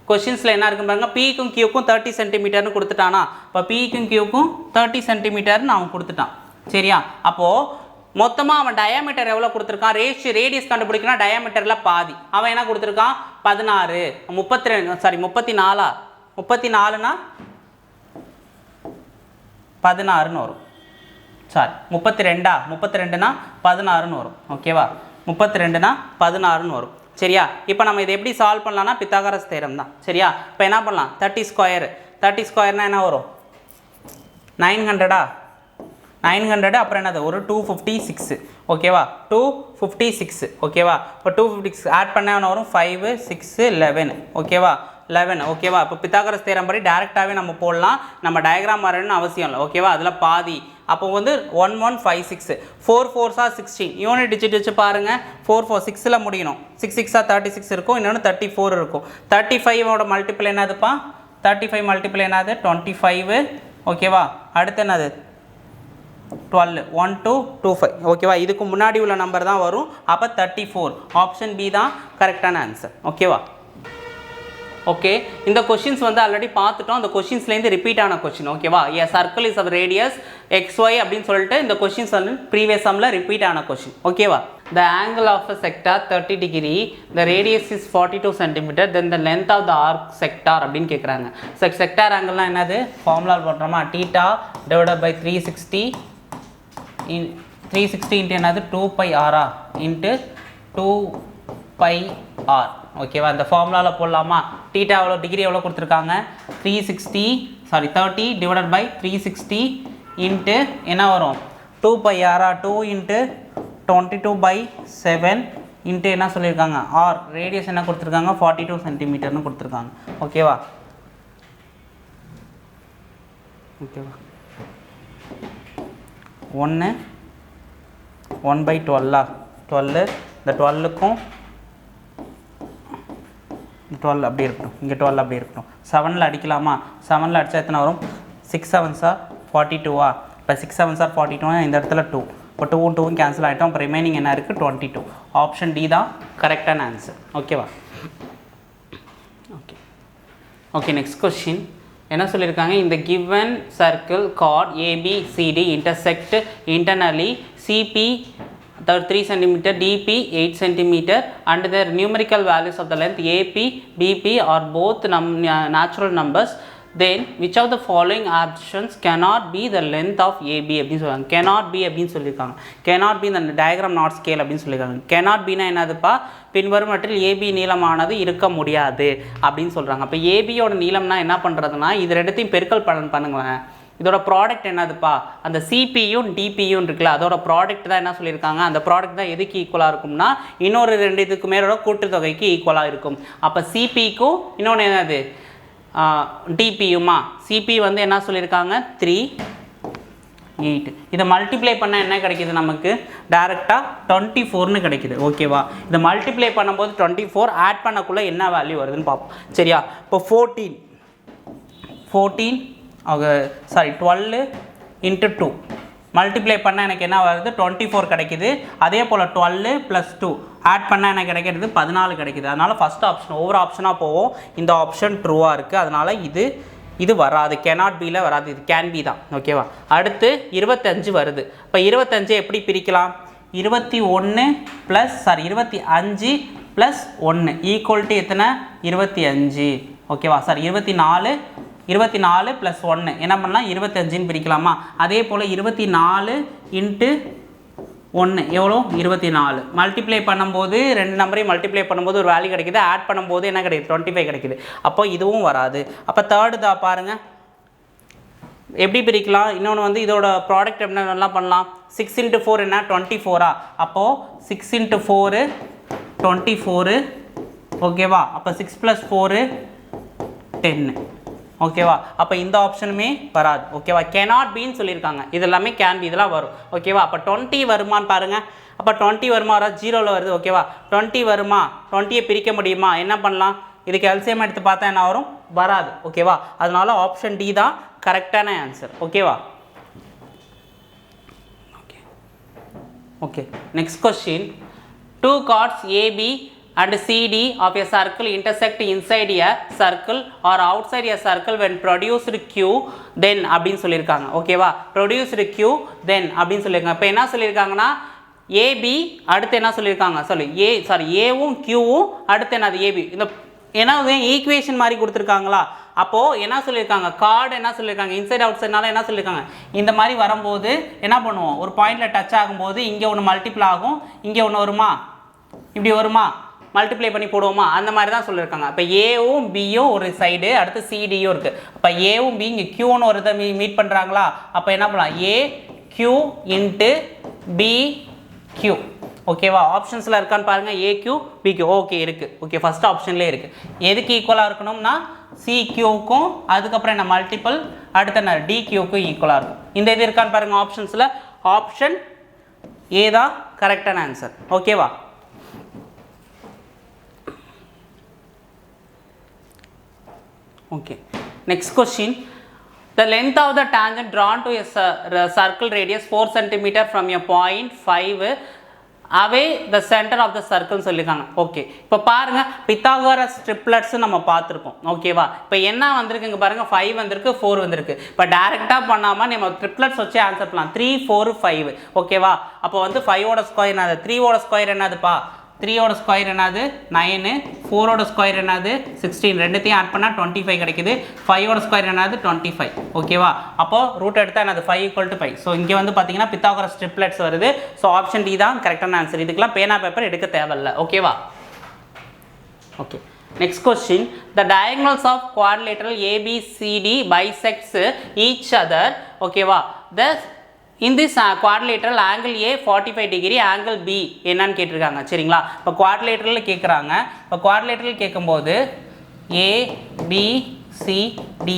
கொஷின்ஸில் என்ன இருக்குன்னு பாருங்க. பிக்கும் கியூக்கும் 30 சென்டிமீட்டர்னு கொடுத்துட்டானா? இப்போ பிக்கும் கியூக்கும் 30 சென்டிமீட்டர்னு அவன் கொடுத்துட்டான். சரியா? அப்போது மொத்தமாக அவன் டயாமீட்டர் எவ்வளோ கொடுத்துருக்கான், ரேடியஸ் கண்டுபிடிக்கணும், டயாமீட்டரில் பாதி. அவன் என்ன கொடுத்துருக்கான் 16, 34 34னா 16ன்னு வரும். 32னா 16ன்னு வரும். ஓகேவா, 32னா 16ன்னு வரும். சரியா, இப்போ நம்ம இதை எப்படி சால்வ் பண்ணலாம்னா பித்தாகரஸ் தேரம் தான். சரியா, இப்போ என்ன பண்ணலாம், 30 ஸ்கொயர்னா என்ன வரும் 900 900 அப்புறம் என்னது ஒரு 256. ஓகேவா, 256. ஓகேவா, இப்போ 256 ஆட் பண்ண என்ன வரும் 5 6 11. ஓகேவா 11. ஓகேவா, இப்போ பித்தாகரஸ் தேரம் படி டேரெக்டாகவே நம்ம போடலாம், நம்ம டயக்ராம் வரணும்னு அவசியம் இல்லை. ஓகேவா, அதில் பாதி அப்போ வந்து 1156 4 4s are 16. யூனிட் டிஜிட் வச்சு பாருங்கள், 4 4 6ல் முடியணும், 6 6 are 36 இருக்கும், இன்னொன்று 34 இருக்கும். 35ஓட மல்டிபிள் என்னதுப்பா, 35 மல்டிபிள் என்னது 25. ஓகேவா, அடுத்து என்னது 12 1 2 25. ஓகேவா, இதுக்கு முன்னாடி உள்ள நம்பர் தான் வரும். அப்போ 34. ஆப்ஷன் பி தான் கரெக்டான ஆன்சர். ஓகேவா, ஓகே, இந்த கொஷின்ஸ் வந்து ஆல்ரெடி பார்த்துட்டோம். அந்த கொஷின்ஸ்லேருந்து ரிப்பீட் ஆன கொஷின். ஓகேவா, a circle is of radius XY அப்படின்னு சொல்லிட்டு இந்த கொஷின்ஸ் வந்து ப்ரீவியஸ் சம்மில் ரிப்பீட் ஆன கொஷின். ஓகேவா, the angle of a sector 30 degree, the radius is 42 centimeter, then the length of the arc sector அப்படின்னு கேட்குறாங்க. செக்டார் ஆங்கிள்லாம் என்னது, ஃபார்முலா போட்டோமா, தீட்டா டிவைடட் பை 360 இன்ட்டு என்னது 2πr இன்ட்டு 2πr. ஓகேவா, இந்த ஃபார்முலாவில் போடலாமா, தீட்டா எவ்வளோ, டிகிரி எவ்வளோ கொடுத்துருக்காங்க 30 டிவைடட் பை 360 இன்ட்டு என்ன வரும் 2πr 2 இன்ட்டு 22/7 இன்ட்டு என்ன சொல்லியிருக்காங்க ஆர், ரேடியஸ் என்ன கொடுத்துருக்காங்க 42 சென்டிமீட்டர்னு கொடுத்துருக்காங்க. ஓகேவா, ஓகேவா 1/12 12, இந்த 12க்கும் 12 அப்படி இருக்கட்டும், இங்கே 12 அப்படி இருக்கட்டும். 7ல் அடிக்கலாமா, 7ல் அடித்தா எத்தனை வரும் 6 7s are 42. இப்போ 6 7s are 42, இந்த இடத்துல 2, இப்போ 2 2 கேன்சல் ஆகிட்டோம். இப்போ ரிமைனிங் என்ன இருக்குது 22. ஆப்ஷன் டி தான் கரெக்டான ஆன்சர். ஓகேவா, ஓகே நெக்ஸ்ட் கொஸ்டின் என்ன சொல்லியிருக்காங்க, இந்த given circle chord ABCD intersect internally CP 3 cm, DP 8 cm and their numerical values of the length AP, BP are both natural numbers, then which of the following options cannot be the length of AB அப்படின்னு சொல்லுவாங்க. cannot be அப்படின்னு சொல்லியிருக்காங்க. cannot be இந்த diagram not scale அப்படின்னு சொல்லியிருக்காங்க. cannot beனா என்னதுப்பா, பின்வரும் மட்டில் ஏபி நீளமானது இருக்க முடியாது அப்படின்னு சொல்கிறாங்க. அப்போ ஏபியோட நீளம்னா என்ன பண்ணுறதுனா, இது ரெண்டுத்தையும் பெருக்கல் பண்ணுங்களேன். இதோட ப்ராடக்ட் என்னதுப்பா, அந்த சிபியும் டிபியும் இருக்குல்ல, அதோட ப்ராடக்ட் தான் என்ன சொல்லியிருக்காங்க, அந்த ப்ராடக்ட் தான் எதுக்கு ஈக்குவலாக இருக்கும்னா இன்னொரு 2 இதுக்கு மேலோட கூட்டுத்தொகைக்கு ஈக்குவலாக இருக்கும். அப்போ சிபிக்கும் இன்னொன்று என்னது டிபியுமா, சிபி வந்து என்ன சொல்லியிருக்காங்க 3 8. இதை மல்டிப்ளை பண்ணால் என்ன கிடைக்கிது நமக்கு, டேரெக்டாக 24ன்னு கிடைக்கிது. ஓகேவா, இதை மல்டிப்ளை பண்ணும்போது 24 ஆட் பண்ணக்குள்ளே என்ன வேல்யூ வருதுன்னு பார்ப்போம். சரியா, இப்போ 14 12 இன்ட்டு 2 மல்டிப்ளை பண்ணால் எனக்கு என்ன வருது 24 கிடைக்கிது. அதே போல் 12 + 2 ஆட் பண்ணால் எனக்கு கிடைக்கிறது 14 கிடைக்கிது. அதனால் ஃபஸ்ட் ஆப்ஷன் ஒவ்வொரு ஆப்ஷனாக போவோம். இந்த ஆப்ஷன் ட்ரூவாக இருக்குது, அதனால் இது வராது, cannot beல வராது, இது can be தான். ஓகேவா, அடுத்து 25 வருது. இப்போ 25 எப்படி பிரிக்கலாம், 25 + 1 ஈக்குவல் டு எத்தனை 25. ஓகேவா, 24 + 1 என்ன பண்ணலாம் 25ன்னு பிரிக்கலாமா. அதே போல் 24 இன்ட்டு 1 எவ்வளோ 24. மல்டிப்ளை பண்ணும்போது 2 நம்பரையும் மல்டிப்ளை பண்ணும்போது ஒரு வேல்யூ கிடைக்கிது, ஆட் பண்ணும்போது என்ன கிடைக்குது 25 கிடைக்குது. அப்போ இதுவும் வராது. அப்போ தேர்டு தான் பாருங்கள் எப்படி பிரிக்கலாம். இன்னொன்று வந்து இதோட ப்ராடக்ட் என்னென்னலாம் பண்ணலாம், 6 × 4 என்ன 24. அப்போது 6 × 4 24. ஓகேவா, அப்போ 6 + 4 10. ஓகேவா, அப்போ இந்த ஆப்ஷனுமே வராது. ஓகேவா, cannot beன்னு சொல்லியிருக்காங்க, இது எல்லாமே can be இதெல்லாம் வரும். ஓகேவா, அப்போ 20 வருமானு பாருங்கள். அப்போ 20 வருமா, வராது 0ல் வருது. ஓகேவா, 20 வருமா, 20யை பிரிக்க முடியுமா, என்ன பண்ணலாம், இதுக்கு எல்சிஎம் எடுத்து பார்த்தா என்ன வரும், வராது. ஓகேவா, அதனால ஆப்ஷன் டி தான் கரெக்டான ஆன்சர். ஓகேவா, okay next question, 2 chords AB and CD of a circle intersect inside a circle or outside a circle when produced Q then அப்படினு சொல்லிருக்காங்க ஓகேவா produced Q then அப்படினு சொல்லிருக்காங்க இப்போ என்ன சொல்லிருக்காங்கன்னா AB அடுத்து என்ன சொல்லிருக்காங்க Aவும் Qவும் அடுத்து என்னது AB இந்த ஏன்னா ஈக்குவேஷன் மாதிரி கொடுத்துருக்காங்களா அப்போது என்ன சொல்லியிருக்காங்க கார்டு என்ன சொல்லியிருக்காங்க இன்சைட் அவுட் சைட்னால என்ன சொல்லியிருக்காங்க இந்த மாதிரி வரும்போது என்ன பண்ணுவோம் ஒரு பாயிண்டில் டச் ஆகும்போது இங்கே ஒன்று மல்டிபிள் ஆகும் இங்கே ஒன்று வருமா இப்படி வருமா மல்டிப்ளை பண்ணி போடுவோமா அந்த மாதிரி தான் சொல்லியிருக்காங்க இப்போ ஏவும் பியும் ஒரு சைடு அடுத்து சிடியும் இருக்குது அப்போ ஏவும் பி இங்கே கியூன்னு ஒரு இதை மீட் பண்ணுறாங்களா அப்போ என்ன பண்ணலாம் ஏ கியூ இன்ட்டு பி கியூ ஓகேவா ஆப்ஷன்ஸில் இருக்கான்னு பாருங்கள் ஏக்யூ பிக்யூ ஓகே இருக்குது ஓகே ஃபஸ்ட் ஆப்ஷன்லேயே இருக்குது எதுக்கு ஈக்குவலாக இருக்கணும்னா சிக்யூக்கும் அதுக்கப்புறம் என்ன மல்டிபிள் அடுத்த என்ன டிக்யூக்கும் ஈக்குவலாக இருக்கும் இந்த இது இருக்கான்னு பாருங்கள் ஆப்ஷன்ஸில் ஆப்ஷன் ஏ தான் கரெக்டான ஆன்சர் ஓகேவா okay next question the length of the tangent drawn to a circle radius 4 cm from a point 5 away the center of the circle சொல்லிருக்காங்க ஓகே இப்போ பாருங்க பித்தாகோரஸ் ட்ரிப்ளெட்ஸ் நம்ம பார்த்துருக்கோம் ஓகேவா இப்போ என்ன வந்திருக்கு இங்கே பாருங்க 5 வந்திருக்கு 4 வந்திருக்கு இப்போ டைரெக்டாக பண்ணாமல் நம்ம ட்ரிப்ளெட்ஸ் வச்சு ஆன்சர் பண்ணலாம் 3 4 5 ஓகேவா அப்போ வந்து 5ஓட ஸ்கொயர் என்னது 3ஓட ஸ்கொயர் என்னதுப்பா 3ஓட ஸ்கொயர் என்னது 9 4ஓட ஸ்கொயர் என்னது 16 ரெண்டுத்தையும் ஆட் பண்ணால் 25 கிடைக்குது 5ஓட ஸ்கொயர் என்னது 25 ஓகேவா அப்போது ரூட் எடுத்தால் என்னது 5 = 5 ஸோ இங்கே வந்து பார்த்தீங்கன்னா பித்தாகோரஸ் ட்ரிப்ளெட்ஸ் வருது ஸோ ஆப்ஷன் டி தான் கரெக்டான ஆன்சர் இதுக்கெல்லாம் பேனா பேப்பர் எடுக்க தேவையில்லை ஓகேவா okay next question the diagonals of quadrilateral ABCD bisects each other ஓகேவா த in this quadrilateral angle A 45 degree angle B என்னன்னு கேட்டிருக்காங்க சரிங்களா இப்போ quadrilateral கேட்குறாங்க இப்போ quadrilateral கேட்கும்போது A B C D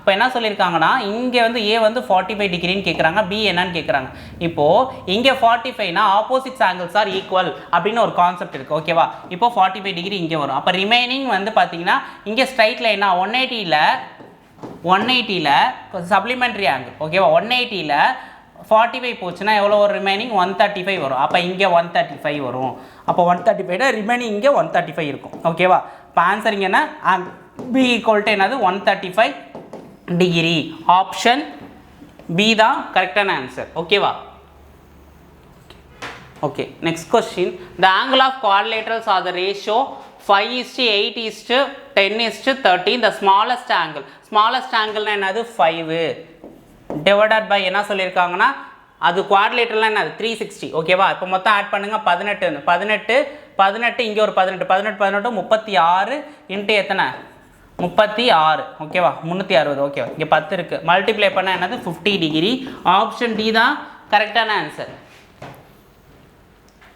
இப்போ என்ன சொல்லியிருக்காங்கன்னா இங்கே வந்து A வந்து 45 டிகிரின்னு கேட்குறாங்க B என்னன்னு கேட்குறாங்க இப்போது இங்கே 45னா ஆப்போசிட்ஸ் ஆங்கிள்ஸ் ஆர் ஈக்குவல் அப்படின்னு ஒரு கான்செப்ட் இருக்குது ஓகேவா இப்போ 45 டிகிரி இங்கே வரும் அப்போ ரிமைனிங் வந்து பார்த்தீங்கன்னா இங்கே ஸ்ட்ரைட் லைனா 180ல் சப்ளிமெண்ட்ரி ஆங்கிள் ஓகேவா 180ல் 45 போச்சுன்னா எவ்வளோ ஒரு ரிமைனிங் 135 வரும் அப்போ இங்கே 135 வரும் அப்போ 135 ரிமைனிங் இங்கே 135 இருக்கும் ஓகேவா இப்போ ஆன்சர் இங்கே என்ன பி ஈக்குவல் டு என்னது 135 டிகிரி ஆப்ஷன் பி தான் கரெக்டான ஆன்சர் ஓகேவா okay next question the angle of quadrilaterals are the ratio 5:8:10:13 the smallest angle என்னது 5 டிவைடட் பை என்ன சொல்லியிருக்காங்கன்னா அது குவாட்ரிலேட்டரல் என்னது 360 ஓகேவா இப்போ மொத்தம் ஆட் பண்ணுங்க 18 இங்கே ஒரு 18 36 இன்ட்டு எத்தனை 36 ஓகேவா 360 ஓகேவா இங்கே 10 இருக்குது மல்டிப்ளை பண்ணால் என்னது 50 டிகிரி ஆப்ஷன் டி தான் கரெக்டான ஆன்சர்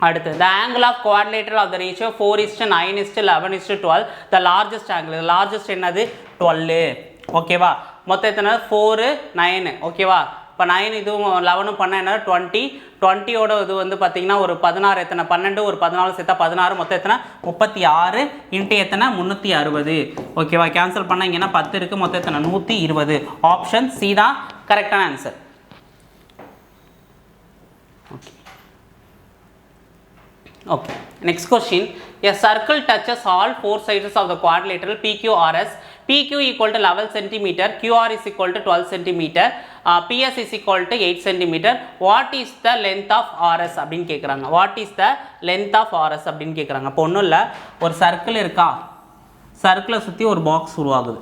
அடுத்து the angle of quadrilateral of the ratio 4:9:11:12 the largest என்னது 12 ஓகேவா மொத்தம் எத்தனை 4 9 ஓகேவா இப்போ 9 இதுவும் 11 பண்ண என்ன 20ஓட இது வந்து பார்த்தீங்கன்னா ஒரு 16 எத்தனை 12 ஒரு 14 சேர்த்தா 16 மொத்தம் எத்தனை 36 இன்ட்டு எத்தனை 360 ஓகேவா கேன்சல் பண்ணால் இங்கன்னா 10 இருக்குது மொத்தம் எத்தனை 120 ஆப்ஷன் சி தான் கரெக்டான answer okay okay next question a circle touches all four sides of the quadrilateral PQRS PQ equal to 11 cm, QR is equal to 12 cm, PS is equal to 8 cm. What is the length of RS அப்படின்னு கேட்குறாங்க What is the length of RS அப்படின்னு கேட்குறாங்க இப்போ ஒன்றும் இல்லை ஒரு circle இருக்கா சர்க்கிளை சுற்றி ஒரு பாக்ஸ் உருவாகுது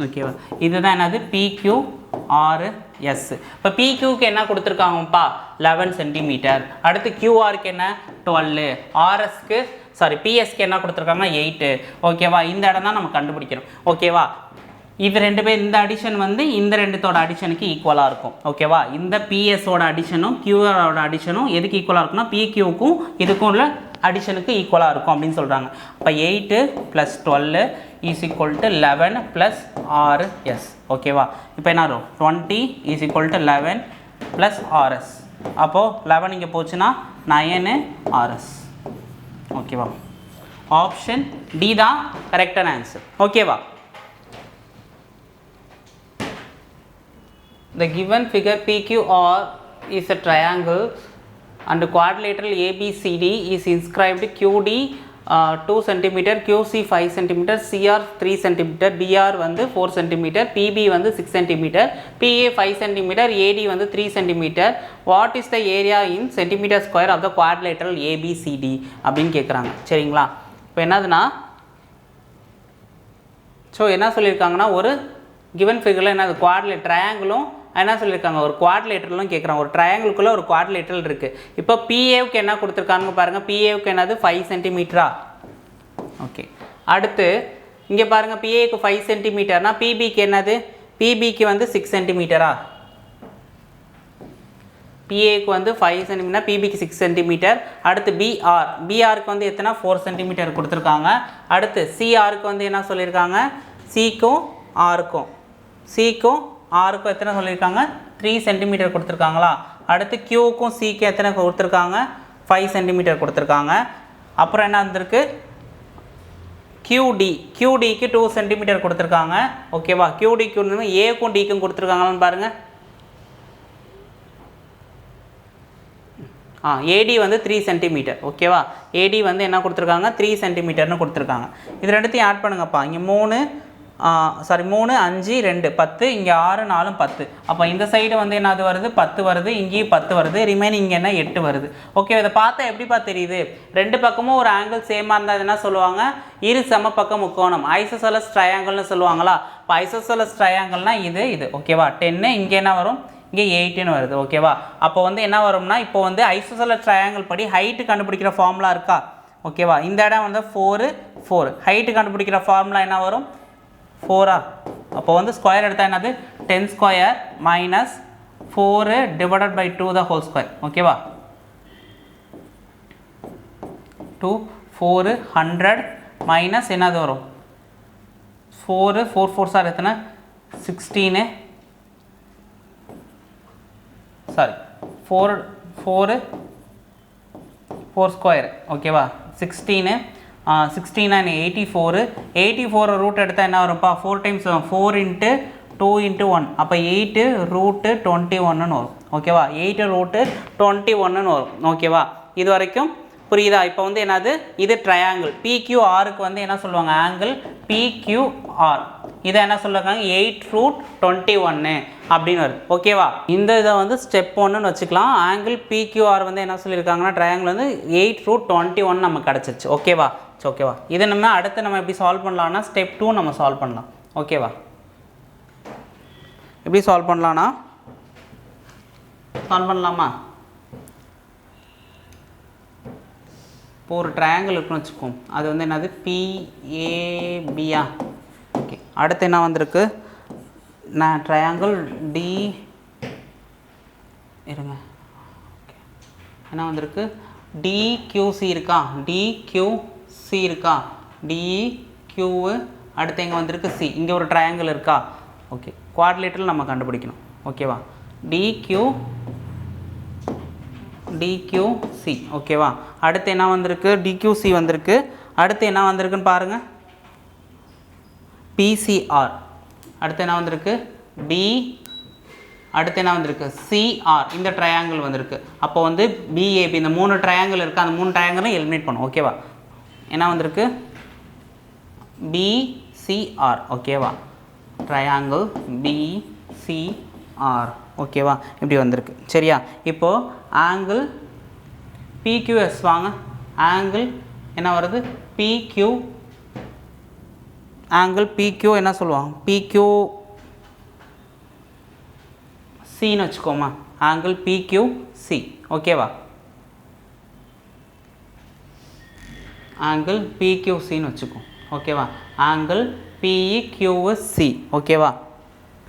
ஓகேவா இதுதான் என்னது PQRS இப்போ PQக்கு என்ன கொடுத்துருக்காங்கப்பா 11 cm அடுத்து QRக்கு என்ன 12 RSக்கு பிஎஸ்க்கு என்ன கொடுத்துருக்காங்க 8 ஓகேவா இந்த இடம் தான் நம்ம கண்டுபிடிக்கணும் ஓகேவா இது ரெண்டு பேர் இந்த அடிஷன் வந்து இந்த ரெண்டுத்தோட அடிஷனுக்கு ஈக்குவலாக இருக்கும் ஓகேவா இந்த பிஎஸோட அடிஷனும் கியூஆரோட அடிஷனும் எதுக்கு ஈக்குவலாக இருக்குன்னா பிக்யூக்கும் இதுக்கும் உள்ள அடிஷனுக்கு ஈக்குவலாக இருக்கும் அப்படின்னு சொல்கிறாங்க இப்போ 8 + 12 இஸ் ஈக்குவல் டு 11 + RS ஓகேவா இப்போ என்ன வரும் 20 இஸ் ஈக்குவல் டு 11 + RS அப்போது 11 இங்கே போச்சுன்னா 9 RS ஓகேவா ஆப்ஷன் டி தான் கரெக்டான ஆன்சர் ஓகேவா the given figure PQR is a triangle and quadrilateral ABCD is inscribed QD 2 cm, QC 5 cm, CR 3 cm, BR வந்து 4 cm, PB வந்து 6 cm, PA 5 cm, AD வந்து 3 cm. What is the area in centimeter square of the quadrilateral ABCD அப்படின்னு கேட்குறாங்க. சரிங்களா? இப்போ என்னதுன்னா so என்ன சொல்லியிருக்காங்கன்னா ஒரு கிவன் ஃபிகரில் என்னது குவாட்ரிலேட் ட்ரையாங்கிளும் என்ன சொல்லியிருக்காங்க ஒரு குவாட்ரிலேட்டரலும் கேட்குறாங்க. ஒரு ட்ரையாங்கிளுக்குள்ளே ஒரு குவாட்ரிலேட்டரல் இருக்குது. இப்போ பிஏவுக்கு என்ன கொடுத்துருக்காங்க பாருங்கள். பிஏவுக்கு என்னது 5 சென்டிமீட்டரா? ஓகே. அடுத்து இங்கே பாருங்கள் பிஏக்கு 5 சென்டிமீட்டர்னா பிபிக்கு என்னது? பிபிக்கு வந்து 6 சென்டிமீட்டரா? பிஏக்கு வந்து 5 சென்டிமீட்டர், பிபிக்கு 6 சென்டிமீட்டர். அடுத்து பிஆருக்கு வந்து எத்தனை 4 சென்டிமீட்டர் கொடுத்துருக்காங்க. அடுத்து சிஆருக்கு வந்து என்ன சொல்லியிருக்காங்க? சிக்கும் ஆருக்கும் எத்தனை சொல்லியிருக்காங்க? 3 சென்டிமீட்டர் கொடுத்துருக்காங்களா. அடுத்து கியூக்கும் சிக்கு எத்தனை கொடுத்துருக்காங்க? 5 சென்டிமீட்டர் கொடுத்துருக்காங்க. அப்புறம் என்ன வந்திருக்கு? கியூடிக்கு 2 சென்டிமீட்டர் கொடுத்துருக்காங்க. ஓகேவா? கியூடிக்கு ஏக்கும் டிக்கும் கொடுத்துருக்காங்களான்னு பாருங்கள். ஏடி வந்து 3 சென்டிமீட்டர். ஓகேவா? ஏடி வந்து என்ன கொடுத்துருக்காங்க? 3 சென்டிமீட்டர்னு கொடுத்துருக்காங்க. இது ரெண்டுத்தையும் ஆட் பண்ணுங்கப்பா. இங்கே 3 5 2 10, இங்கே 6 4 10. அப்போ இந்த சைடு வந்து என்னது வருது? 10 வருது. இங்கேயும் 10 வருது. ரிமைனிங் இங்கே என்ன 8 வருது. ஓகே. இதை பார்த்தா எப்படிப்பா தெரியுது? ரெண்டு பக்கமும் ஒரு ஆங்கிள் சேமாக இருந்தால் என்ன சொல்லுவாங்க? இரு சம பக்க முக்கோணம், ஐசோசெலஸ் ட்ரையாங்கிள்னு சொல்லுவாங்களா. இப்போ ஐசோசெலஸ் ட்ரையாங்கிள்னா இது ஓகேவா? 10, இங்கே என்ன வரும்? இங்கே 8ன்னு வருது. ஓகேவா? அப்போ வந்து என்ன வரும்னா இப்போ வந்து ஐசோசெலஸ் ட்ரையாங்கிள் படி ஹைட்டு கண்டுபிடிக்கிற ஃபார்முலா இருக்கா? ஓகேவா? இந்த இடம் வந்து 4 ஹைட்டு கண்டுபிடிக்கிற ஃபார்முலா என்ன வரும்? 4. அப்போ வந்து ஸ்கொயர் எடுத்தால் என்னது? 10 square minus 4 divided by 2 the whole square. ஓகேவா? 2 4 100 மைனஸ் என்னது வரும்? 4 4 சார் எத்தனை? 16 சாரி 4 ஸ்கொயர். ஓகேவா? 16 16 84 ரூட் எடுத்தால் என்ன வரும்ப்பா? 4 டைம்ஸ் 4 × 2 × 1. அப்போ 8 ரூட்டு 21ன்னு வரும். ஓகேவா? 8 ரூட்டு 21ன்னு வரும். ஓகேவா? இது வரைக்கும் புரியுதா? இப்போ வந்து என்னது? இது ட்ரையாங்கிள் பிக்யூஆருக்கு வந்து என்ன சொல்லுவாங்க? Angle PQR. இதை என்ன சொல்லுவாங்க? 8 ரூட் 21 அப்படின்னு வருது. ஓகேவா? இந்த இதை வந்து ஸ்டெப் 1ன்னு வச்சுக்கலாம். ஆங்கிள் பிக்யூஆர் வந்து என்ன சொல்லியிருக்காங்கன்னா ட்ரையாங்கிள் வந்து 8 ரூட் 21 நமக்கு கிடச்சிருச்சு. ஓகேவா? ஓகேவா? இதை நம்ம அடுத்து நம்ம எப்படி சால்வ் பண்ணலாம்னா ஸ்டெப் 2 நம்ம சால்வ் பண்ணலாம். ஓகேவா? எப்படி சால்வ் பண்ணலான்னா சால்வ் பண்ணலாமா? இப்போ ஒரு ட்ரையாங்கிள் இருக்குன்னு வச்சுக்கோம். அது வந்து என்னது? பிஏபியா. ஓகே. அடுத்து என்ன வந்திருக்கு? நான் ட்ரையாங்கிள் டி இருங்க. ஓகே. என்ன வந்திருக்கு? டிக்யூசி இருக்கா? டிக்யூசி இருக்கா? டிக்யூ. அடுத்து எங்கே வந்திருக்கு? சி. இங்கே ஒரு ட்ரையாங்கிள் இருக்கா? ஓகே. குவாட்ரிலேட்டரல் நம்ம கண்டுபிடிக்கணும். ஓகேவா? டிக்யூசி. ஓகேவா? அடுத்து என்ன வந்திருக்கு? டிக்யூசி வந்திருக்கு. அடுத்து என்ன வந்திருக்குன்னு பாருங்கள். பிசிஆர். அடுத்து என்ன வந்திருக்கு? டி. அடுத்து என்ன வந்திருக்கு? சிஆர். இந்த ட்ரையாங்கிள் வந்திருக்கு. அப்போ வந்து பிஏபி. இந்த 3 ட்ரையாங்கிள் இருக்குது. அந்த 3 ட்ரையாங்கிளும் எலிமினேட் பண்ணும். ஓகேவா? என்ன வந்திருக்கு? பிசிஆர். ஓகேவா? Triangle PCR. ஓகேவா? இப்படி வந்திருக்கு. சரியா? இப்போது ஆங்கிள் பிக்யூஎஸ் வாங்க. ஆங்கிள் என்ன வருது? பிக்யூ. ஆங்கிள் பிக்யூ என்ன சொல்லுவாங்க? பிக்யூ சின்னு வச்சுக்கோமா. Angle PQ C. ஓகேவா? ஆங்கிள் பிக்யூ சின்னு வச்சுக்கோ. ஓகேவா? Angle PQC. ஓகேவா?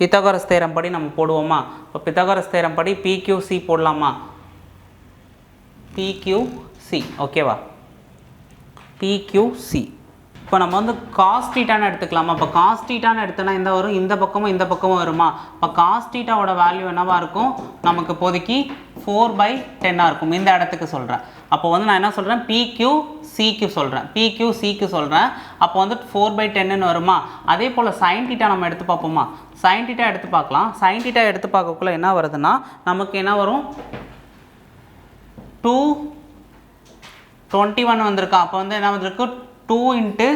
பித்தகோரஸ் தேரம் படி நம்ம போடுவோமா? இப்போ பித்தகோரஸ் தேரம் படி பிக்யூசி போடலாமா? பிக்யூசி. ஓகேவா? பிக்யூசி. இப்போ நம்ம வந்து காஸ் தீட்டான்னு எடுத்துக்கலாமா? இப்போ காஸ் தீட்டான்னு எடுத்தோன்னா எந்த வரும்? இந்த பக்கமும் இந்த பக்கமும் வருமா? இப்போ காஸ் தீட்டாவோட வேல்யூ என்னவாக இருக்கும்? நமக்கு இப்போதைக்கு 4/10 இருக்கும். இந்த இடத்துக்கு சொல்கிறேன். அப்போ வந்து நான் என்ன சொல்கிறேன்? பிக்யூசிக்கு சொல்கிறேன். பிக்யூசிக்கு சொல்கிறேன். அப்போ வந்து 4/10ன்னு வருமா? அதே போல் சைன் தீட்டா நம்ம எடுத்து பார்ப்போமா? சைன் தீட்டா எடுத்து பார்க்கலாம். சைன் தீட்டா எடுத்து பார்க்கக்குள்ள என்ன வருதுன்னா நமக்கு என்ன வரும்? 221 வந்திருக்கா. அப்போ வந்து என்ன வந்திருக்கு 2 into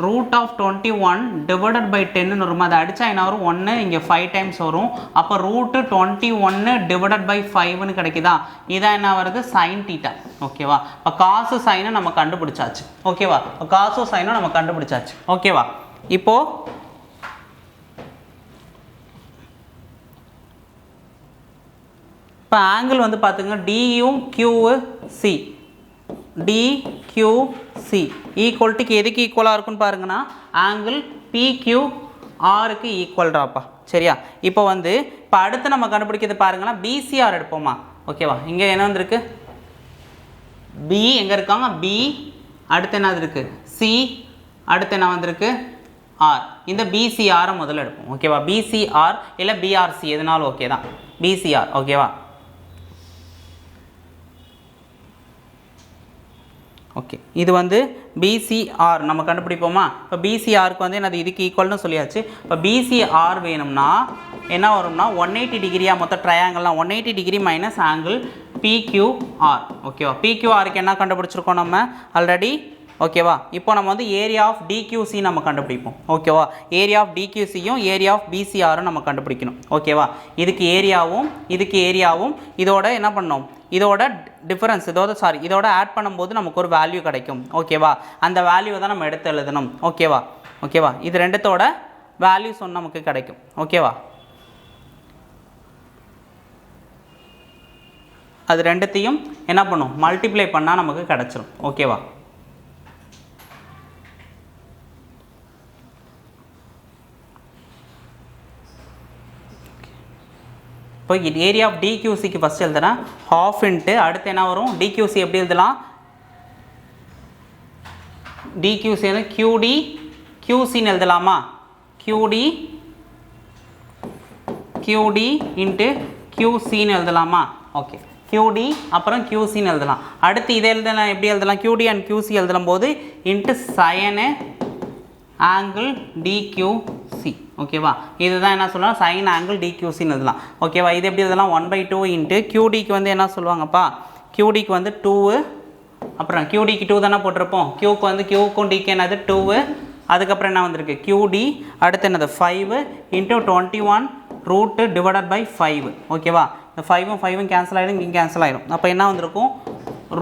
root of 21 divided by 10 வருமா. அதை அடித்தா என்ன வரும் 1, இங்கே 5 டைம்ஸ் வரும். அப்போ ரூட்டு 21 டிவைடட் பை 5ன்னு கிடைக்குதா. இதான் என்ன வருது சைன் தீட்டா. ஓகேவா. இப்போ காசு சைனை நம்ம கண்டுபிடிச்சாச்சு. ஓகேவா. இப்போ காசு சைனும் நம்ம கண்டுபிடிச்சாச்சு. ஓகேவா. இப்போது இப்போ ஆங்கிள் வந்து பார்த்துங்க DQC ஈக்குவல்ட்டுக்கு எதுக்கு ஈக்குவலாக இருக்குன்னு பாருங்கன்னா ஆங்கிள் PQRக்கு ஈக்குவல்டாப்பா. சரியா. இப்போ வந்து இப்போ அடுத்து நம்ம கண்டுபிடிக்கிறது பாருங்கன்னா BCR எடுப்போமா. ஓகேவா. இங்கே என்ன வந்திருக்கு B எங்கே இருக்காங்க B, அடுத்து என்ன இருக்குது C, அடுத்து என்ன வந்திருக்கு R. இந்த BCR முதல்ல எடுப்போம். ஓகேவா. BCR இல்லை BRC எதுனாலும் ஓகே தான். BCR. ஓகேவா. ஓகே. இது வந்து BCR நம்ம கண்டுபிடிப்போமா. இப்போ BCRக்கு வந்து என்னது இதுக்கு ஈக்குவல்னு சொல்லியாச்சு. இப்போ BCR வேணும்னா என்ன வரும்னா 180 டிகிரியாக மொத்த ட்ரையாங்கிள்லாம் 180 டிகிரி மைனஸ் ஆங்கிள் PQR. ஓகேவா. PQRக்கு என்ன கண்டுபிடிச்சிருக்கோம் நம்ம ஆல்ரெடி. ஓகேவா. இப்போ நம்ம வந்து ஏரியா ஆஃப் DQC நம்ம கண்டுபிடிப்போம். ஓகேவா. ஏரியா ஆஃப் DQCயும் ஏரியா ஆஃப் BCRும் நம்ம கண்டுபிடிக்கணும். ஓகேவா. இதுக்கு ஏரியாவும் இதோட என்ன பண்ணோம் இதோட டிஃபரன்ஸ் இதோட ஆட் பண்ணும்போது நமக்கு ஒரு வேல்யூ கிடைக்கும். ஓகேவா. அந்த வேல்யூவை தான் நம்ம எடுத்து எழுதணும். ஓகேவா. இது ரெண்டுத்தோட வேல்யூஸ் ஒன்று நமக்கு கிடைக்கும். ஓகேவா. அது ரெண்டுத்தையும் என்ன பண்ணும் மல்டிப்ளை பண்ணால் நமக்கு கிடைச்சிரும். ஓகேவா. இப்போ ஏரியா ஆஃப் DQCக்கு ஃபஸ்ட் எழுதுனா ஹாஃப் இன்ட்டு அடுத்து என்ன வரும் DQC எப்படி எழுதலாம் DQC QDQCன்னு எழுதலாமா. QD இன்ட்டு QCன்னு எழுதலாமா. ஓகே. QD அப்புறம் QCன்னு எழுதலாம். அடுத்து இதை எழுதலாம் எப்படி எழுதலாம் QD அண்ட் QC எழுதும் போது இன்ட்டு சைனு ஆங்கிள் DQC. ஓகேவா. இதுதான் என்ன சொல்லலாம் சைன் ஆங்கிள் DQCன்னு எழுதலாம். ஓகேவா. இது எப்படி எழுதலாம் 1/2 இன்ட்டு QDக்கு வந்து என்ன சொல்லுவாங்கப்பா QDக்கு வந்து 2, அப்புறம் QDக்கு 2 தானே போட்டிருப்போம். Qக்கும் Dக்கு என்னது 2, அதுக்கப்புறம் என்ன வந்திருக்கு QD, அடுத்து என்னது 5 இன்ட்டு 21 ரூட்டு டிவைடட் பை 5. ஓகேவா. இந்த 5ம் கேன்சல் ஆகிடும், இங்கே கேன்சல் ஆகிடும். அப்போ என்ன வந்திருக்கும்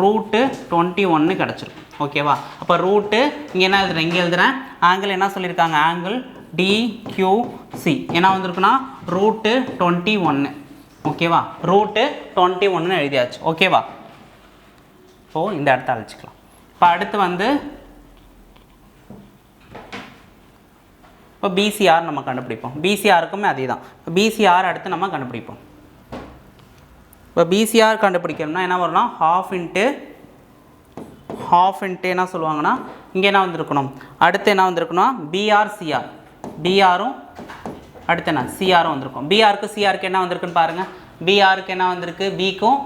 ரூட்டு 21 கிடச்சிரும். ஓகேவா. அப்போ ரூட்டு இங்கே என்ன எழுதுறேன் இங்கே எழுதுறேன் ஆங்கிள் என்ன சொல்லியிருக்காங்க ஆங்கிள் DQC என்ன வந்திருக்குன்னா ரூட்டு 21. ஓகேவா. ரூட்டு 21 எழுதியாச்சு. ஓகேவா. இப்போது இந்த இடத்த அழைச்சிக்கலாம். இப்போ அடுத்து வந்து இப்போ BCR நம்ம கண்டுபிடிப்போம். BCRக்குமே அதே தான். இப்போ BCR அடுத்து நம்ம கண்டுபிடிப்போம். இப்போ BCR கண்டுபிடிக்கணும்னா என்ன வரும்னா ஹாஃப் இன்ட்டு என்ன சொல்லுவாங்கன்னா இங்கே என்ன வந்திருக்கணும் அடுத்து என்ன வந்திருக்கணும் BRCR. BRும் அடுத்து என்ன CRும் வந்திருக்கும். BRக்கு CRக்கு என்ன வந்திருக்குன்னு பாருங்கள். BRக்கு என்ன வந்திருக்கு Bக்கும்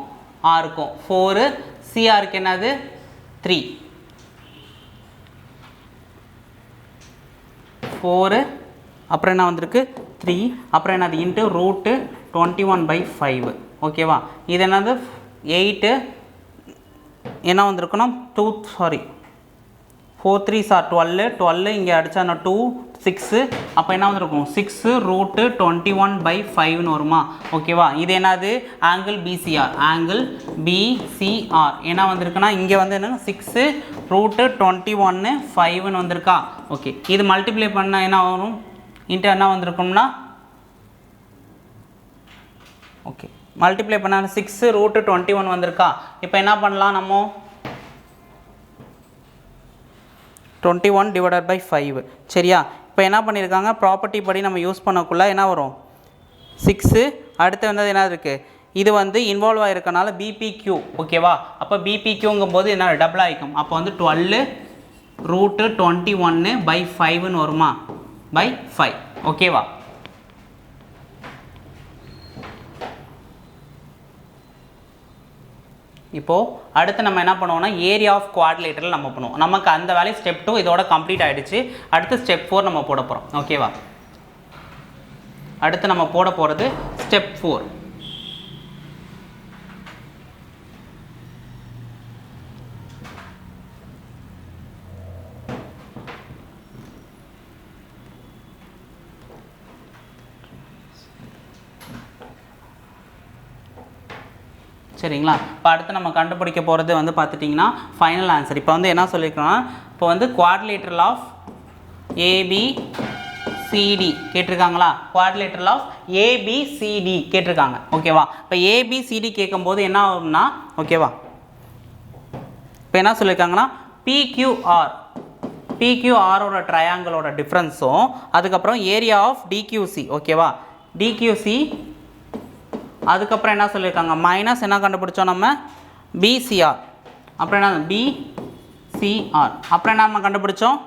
Rக்கும் 4, CRக்கு என்னது 3, 4 அப்புறம் என்ன வந்திருக்கு 3, அப்புறம் என்னது இன்ட்டு ரூட்டு 21/5. ஓகேவா. இது என்னது 8 என்ன வந்திருக்கணும் 4 3s are 12 இங்கே அடித்தா 2 6, அப்போ என்ன வந்திருக்கும் 6 ரூட்டு 21/5ன்னு வருமா. ஓகேவா. இது என்னது ஆங்கிள் BCR என்ன வந்திருக்குன்னா இங்கே வந்து என்னன்னா 6 ரூட்டு 21/5ன்னு வந்திருக்கா. ஓகே. இது மல்டிப்ளை பண்ணால் என்ன வரும் இன்ட்டு என்ன வந்திருக்கும்னா ஓகே மல்டிப்ளை பண்ணால் 6 ரூட்டு 21 வந்திருக்கா. இப்போ என்ன பண்ணலாம் நம்ம 21 டிவைடட் பை 5. சரியா. இப்போ என்ன பண்ணியிருக்காங்க ப்ராப்பர்ட்டி படி நம்ம யூஸ் பண்ணக்குள்ளே என்ன வரும் 6, அடுத்து வந்து என்ன இருக்குது இது வந்து இன்வால்வ் ஆகிருக்கனால BPQ. ஓகேவா. அப்போ BPQங்கும் போது என்ன டபுள் ஆகிக்கும். அப்போ வந்து 12 ரூட்டு 21/5ன்னு வருமா பை 5. ஓகேவா. இப்போது அடுத்து நம்ம என்ன பண்ணுவோம்னா ஏரியா ஆஃப் குவாட்ரிலேட்டரல் நம்ம பண்ணுவோம். நமக்கு அந்த வேலையை ஸ்டெப் 2 இதோட கம்ப்ளீட் ஆகிடுச்சு. அடுத்து ஸ்டெப் 4 நம்ம போட போகிறோம். ஓகேவா. அடுத்து நம்ம போட போகிறது ஸ்டெப் 4. சரிங்களா. இப்போ அடுத்து நம்ம கண்டுபிடிக்க போகிறது வந்து பார்த்துட்டிங்கன்னா ஃபைனல் ஆன்சர். இப்போ வந்து என்ன சொல்லியிருக்கோன்னா, இப்போ வந்து குவாட்ரிலேட்டரல் ஆஃப் ஏபிசிடி கேட்டிருக்காங்களா, குவாட்ரிலேட்டரல் ஆஃப் ஏபிசிடி கேட்டிருக்காங்க. ஓகேவா. இப்போ ஏபிசிடி கேட்கும்போது என்ன ஆகும்னா, ஓகேவா, இப்போ என்ன சொல்லியிருக்காங்கன்னா பிக்யூஆரோட ட்ரையாங்கிளோட டிஃப்ரென்ஸும் அதுக்கப்புறம் ஏரியா ஆஃப் டிக்யூசி. ஓகேவா. டிக்யூசி அதுக்கப்புறம் என்ன சொல்லியிருக்காங்க மைனஸ் என்ன கண்டுபிடிச்சோம் நம்ம பிசிஆர். அப்புறம் என்ன பிசிஆர் அப்புறம் என்ன நம்ம கண்டுபிடிச்சோம்,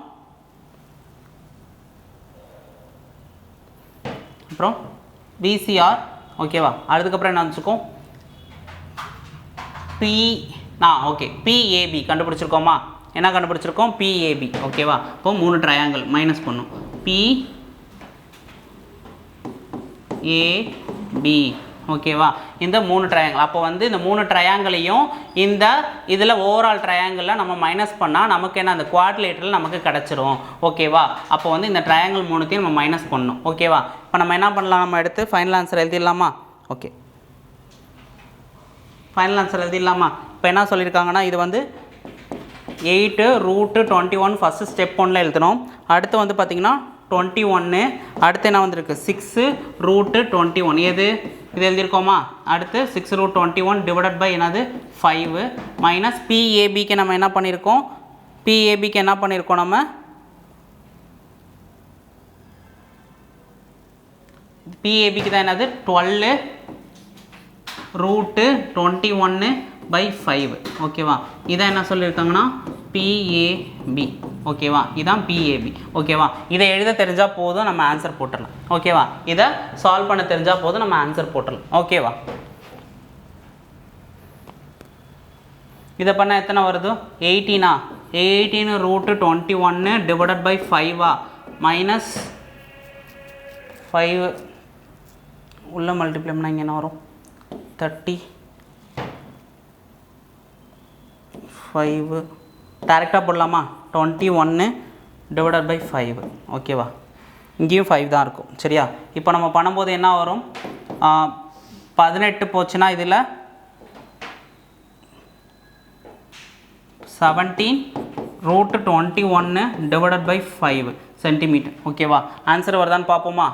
அப்புறம் பிசிஆர். ஓகேவா. அதுக்கப்புறம் என்ன வச்சுக்கோம் ஓகே பிஏபி கண்டுபிடிச்சிருக்கோமா, என்ன கண்டுபிடிச்சிருக்கோம் பிஏபி. ஓகேவா. இப்போ 3 ட்ரையாங்கிள் மைனஸ் பண்ணும் பிஏபி. ஓகேவா. இந்த 3 ட்ரையாங்கிள் அப்போ வந்து இந்த 3 ட்ரையாங்கிளையும் இந்த இதில் ஓவரால் ட்ரையாங்கிளில் நம்ம மைனஸ் பண்ணால் நமக்கு என்ன அந்த குவாட்ரிலேட்டரல் நமக்கு கிடச்சிரும். ஓகேவா. அப்போ வந்து இந்த ட்ரையாங்கிள் 3த்தையும் நம்ம மைனஸ் பண்ணணும். ஓகேவா. இப்போ நம்ம என்ன பண்ணலாம், நம்ம எடுத்து ஃபைனல் ஆன்சர் எழுதிடலாமா. ஓகே, ஃபைனல் ஆன்சர் எழுதிடலாமா. இப்போ என்ன சொல்லியிருக்காங்கன்னா இது வந்து 8√21 ஃபஸ்ட்டு ஸ்டெப் 1ல் எழுதணும். அடுத்து வந்து பார்த்திங்கன்னா 21, அடுத்து என்ன வந்திருக்கு 6√21 எது இது எழுதியிருக்கோமா. அடுத்து 6√21 டிவைடட் பை என்னது 5 மைனஸ் பிஏபிக்கு நம்ம என்ன பண்ணியிருக்கோம், பிஏபிக்கு என்ன பண்ணியிருக்கோம் நம்ம பிஏபிக்கு தான் என்னது 12√21/5. ஓகேவா. இதை என்ன சொல்லியிருக்காங்கன்னா பிஏபி. ஓகேவா. இதான் பிஏபி. ஓகேவா. இதை எழுத தெரிஞ்சால் போதும், நம்ம ஆன்சர் போட்டுடலாம். ஓகேவா. இதை சால்வ் பண்ண தெரிஞ்சால் போதும், நம்ம ஆன்சர் போட்டுடலாம். ஓகேவா. இதை பண்ணால் எத்தனை வருது 18. 18√21 டிவைடட் பை 5 மைனஸ் 5 உள்ள மல்டிப்ளை பண்ணால் இங்கே என்ன வரும் 35 டேரெக்டாக போடலாமா 21 டிவைடட் பை 5. ஓகேவா. இங்கேயும் 5 தான் இருக்கும். சரியா. இப்போ நம்ம பண்ணும்போது என்ன வரும் 18 போச்சுன்னா இதில் 17√21 டிவைடட் பை 5 சென்டிமீட்டர். ஓகேவா. ஆன்சர் வருதான்னு பார்ப்போமா,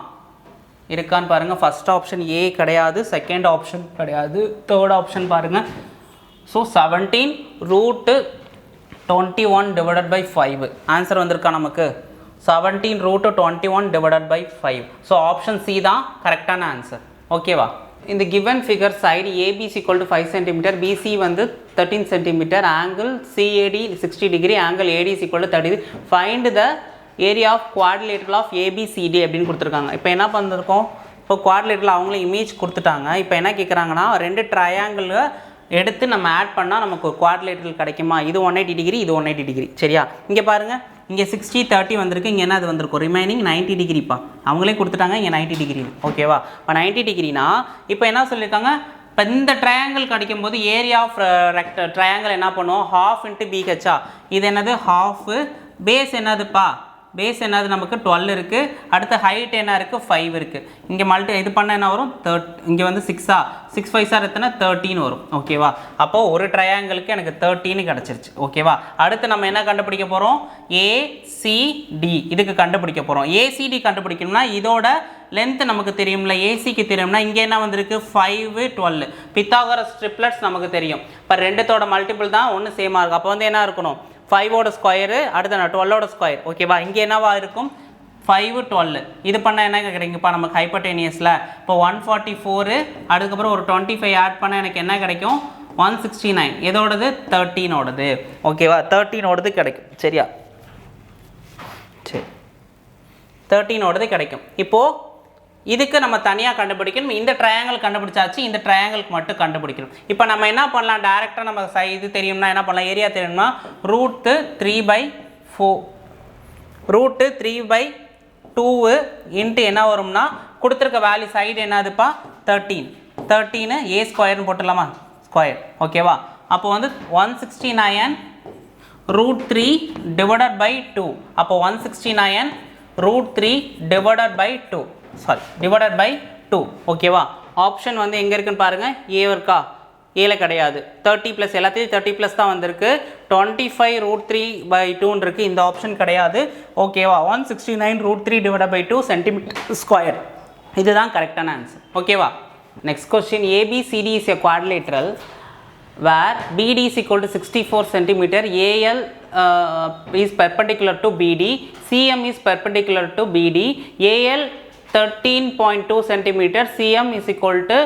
இருக்கான்னு பாருங்கள். ஃபஸ்ட் ஆப்ஷன் ஏ கிடையாது, செகண்ட் ஆப்ஷன் கிடையாது, தேர்ட் ஆப்ஷன் பாருங்கள். ஸோ 17√21 டிவைடட் பை 5 ஆன்சர் வந்திருக்கா நமக்கு 17√21 divided by 5. So option C தான் கரெக்டான ஆன்சர். ஓகேவா. இந்த given figure side ABC equal to 5 centimetre, BC வந்து 13 centimetre, angle CAD 60 degree, angle AD is equal to 30. Find the area of quadrilateral of ABCD அப்படின்னு கொடுத்துருக்காங்க. இப்போ என்ன பண்ணிருக்கோம், இப்போ குவாட்ரிலேட்டரில் அவங்களும் இமேஜ் கொடுத்துட்டாங்க. இப்போ என்ன கேட்குறாங்கன்னா 2 ட்ரையாங்கிள் எடுத்து நம்ம ஆட் பண்ணால் நமக்கு ஒரு குவாட்ரிலேட்டரல் கிடைக்குமா. இது 180 டிகிரி, இது 180 டிகிரி. சரியா. இங்கே பாருங்கள், இங்கே 60 30 வந்திருக்கு, இங்கே என்ன அது வந்திருக்கும் ரிமைனிங் 90 டிகிரிப்பா. அவங்களே கொடுத்துட்டாங்க இங்கே 90 டிகிரி. ஓகேவா. இப்போ 90 டிகிரினா இப்போ என்ன சொல்லியிருக்காங்க, இப்போ இந்த ட்ரையாங்கிள் கிடைக்கும் போது ஏரியா ஆஃப் ட்ரையாங்கிள் என்ன பண்ணுவோம், ½ × BH. இது என்னது ½ பேஸ் என்னதுப்பா, பேஸ் என்னது நமக்கு 12 இருக்குது. அடுத்து ஹைட் என்ன இருக்குது 5 இருக்குது. இங்கே இது பண்ண என்ன வரும் இங்கே வந்து 6 5 எத்தனை 13 வரும். ஓகேவா. அப்போது ஒரு ட்ரையாங்கிளுக்கு எனக்கு 13 கிடச்சிருச்சு. ஓகேவா. அடுத்து நம்ம என்ன கண்டுபிடிக்க போகிறோம், ஏசிடி இதுக்கு கண்டுபிடிக்க போகிறோம். ஏசிடி கண்டுபிடிக்கணும்னா இதோட லென்த் நமக்கு தெரியும்ல, ஏசிக்கு தெரியும்னா இங்கே என்ன வந்திருக்கு 5 12 பித்தாகரஸ் ட்ரிப்ளட்ஸ் நமக்கு தெரியும். இப்போ 2தோட மல்டிபிள் தான் ஒன்று சேமாக இருக்குது. அப்போ வந்து என்ன இருக்கணும் 5ஓட ஸ்கொயரு, அடுத்து 12ஓட ஸ்கொயர். ஓகேவா. இங்கே என்னவா இருக்கும் 5 12. இது பண்ணால் என்ன கிடைக்கும்ப்பா நமக்கு ஹைப்போடெனியஸில் இப்போ 144, அதுக்கப்புறம் ஒரு 25 ஆட் பண்ணால் எனக்கு என்ன கிடைக்கும் 169. எதோடது 13ஓடது. ஓகேவா. 13ஓடது கிடைக்கும். சரியா. சரி 13ஓடது கிடைக்கும். இப்போது இதுக்கு நம்ம தனியாக கண்டுபிடிக்கணும். இந்த ட்ரையாங்கிள் கண்டுபிடிச்சாச்சு, இந்த ட்ரையாங்கிளுக்கு மட்டும் கண்டுபிடிக்கணும். இப்போ நம்ம என்ன பண்ணலாம், டேரெக்டாக நம்ம இது தெரியும்னா என்ன பண்ணலாம், ஏரியா தெரியும்னா √3/2 இன்ட்டு என்ன வரும்னா கொடுத்துருக்க வேல்யூ சைடு என்னதுப்பா 13 ஏ ஸ்கொயர்னு போட்டுடலாமா ஸ்கொயர். ஓகேவா. அப்போ வந்து 169√3 டிவைடட் பை 2. அப்போ 169√3 டிவைடட் பை 2 டிவைடட் பை 2. ஓகேவா. ஆப்ஷன் வந்து எங்கே இருக்குன்னு பாருங்கள், ஏ இருக்கா, ஏல கிடையாது. 30 ப்ளஸ் எல்லாத்தையும் 30 ப்ளஸ் தான் வந்திருக்கு. 25√3/2 இருக்கு, இந்த ஆப்ஷன் கிடையாது. ஓகேவா? 169√3/2 சென்டிமீட்டர் ஸ்கொயர், இதுதான் கரெக்டான ஆன்சர். ஓகேவா? Next question, ABCD is a quadrilateral where BD is equal to 64 cm, AL is perpendicular to BD, CM is perpendicular to BD, AL 13.2 cm, CM is equal to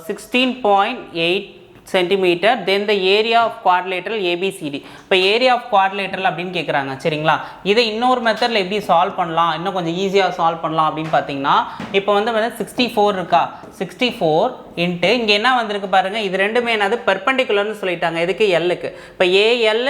16.8 cm, then the area of quadrilateral ABCD. இப்போ area of quadrilateral அப்படின்னு கேட்குறாங்க. சரிங்களா? இதை இன்னொரு மெத்தடில் எப்படி solve பண்ணலாம், இன்னும் கொஞ்சம் ஈஸியாக சால்வ் பண்ணலாம் அப்படின்னு பார்த்தீங்கன்னா, இப்போ வந்து 64 இருக்கா, 64 இன்ட்டு இங்கே என்ன வந்திருக்கு பாருங்கள், இது ரெண்டுமே என்னது பெர்பெண்டிகுலர்னு சொல்லிட்டாங்க. எதுக்கு? எல்லுக்கு. இப்போ AL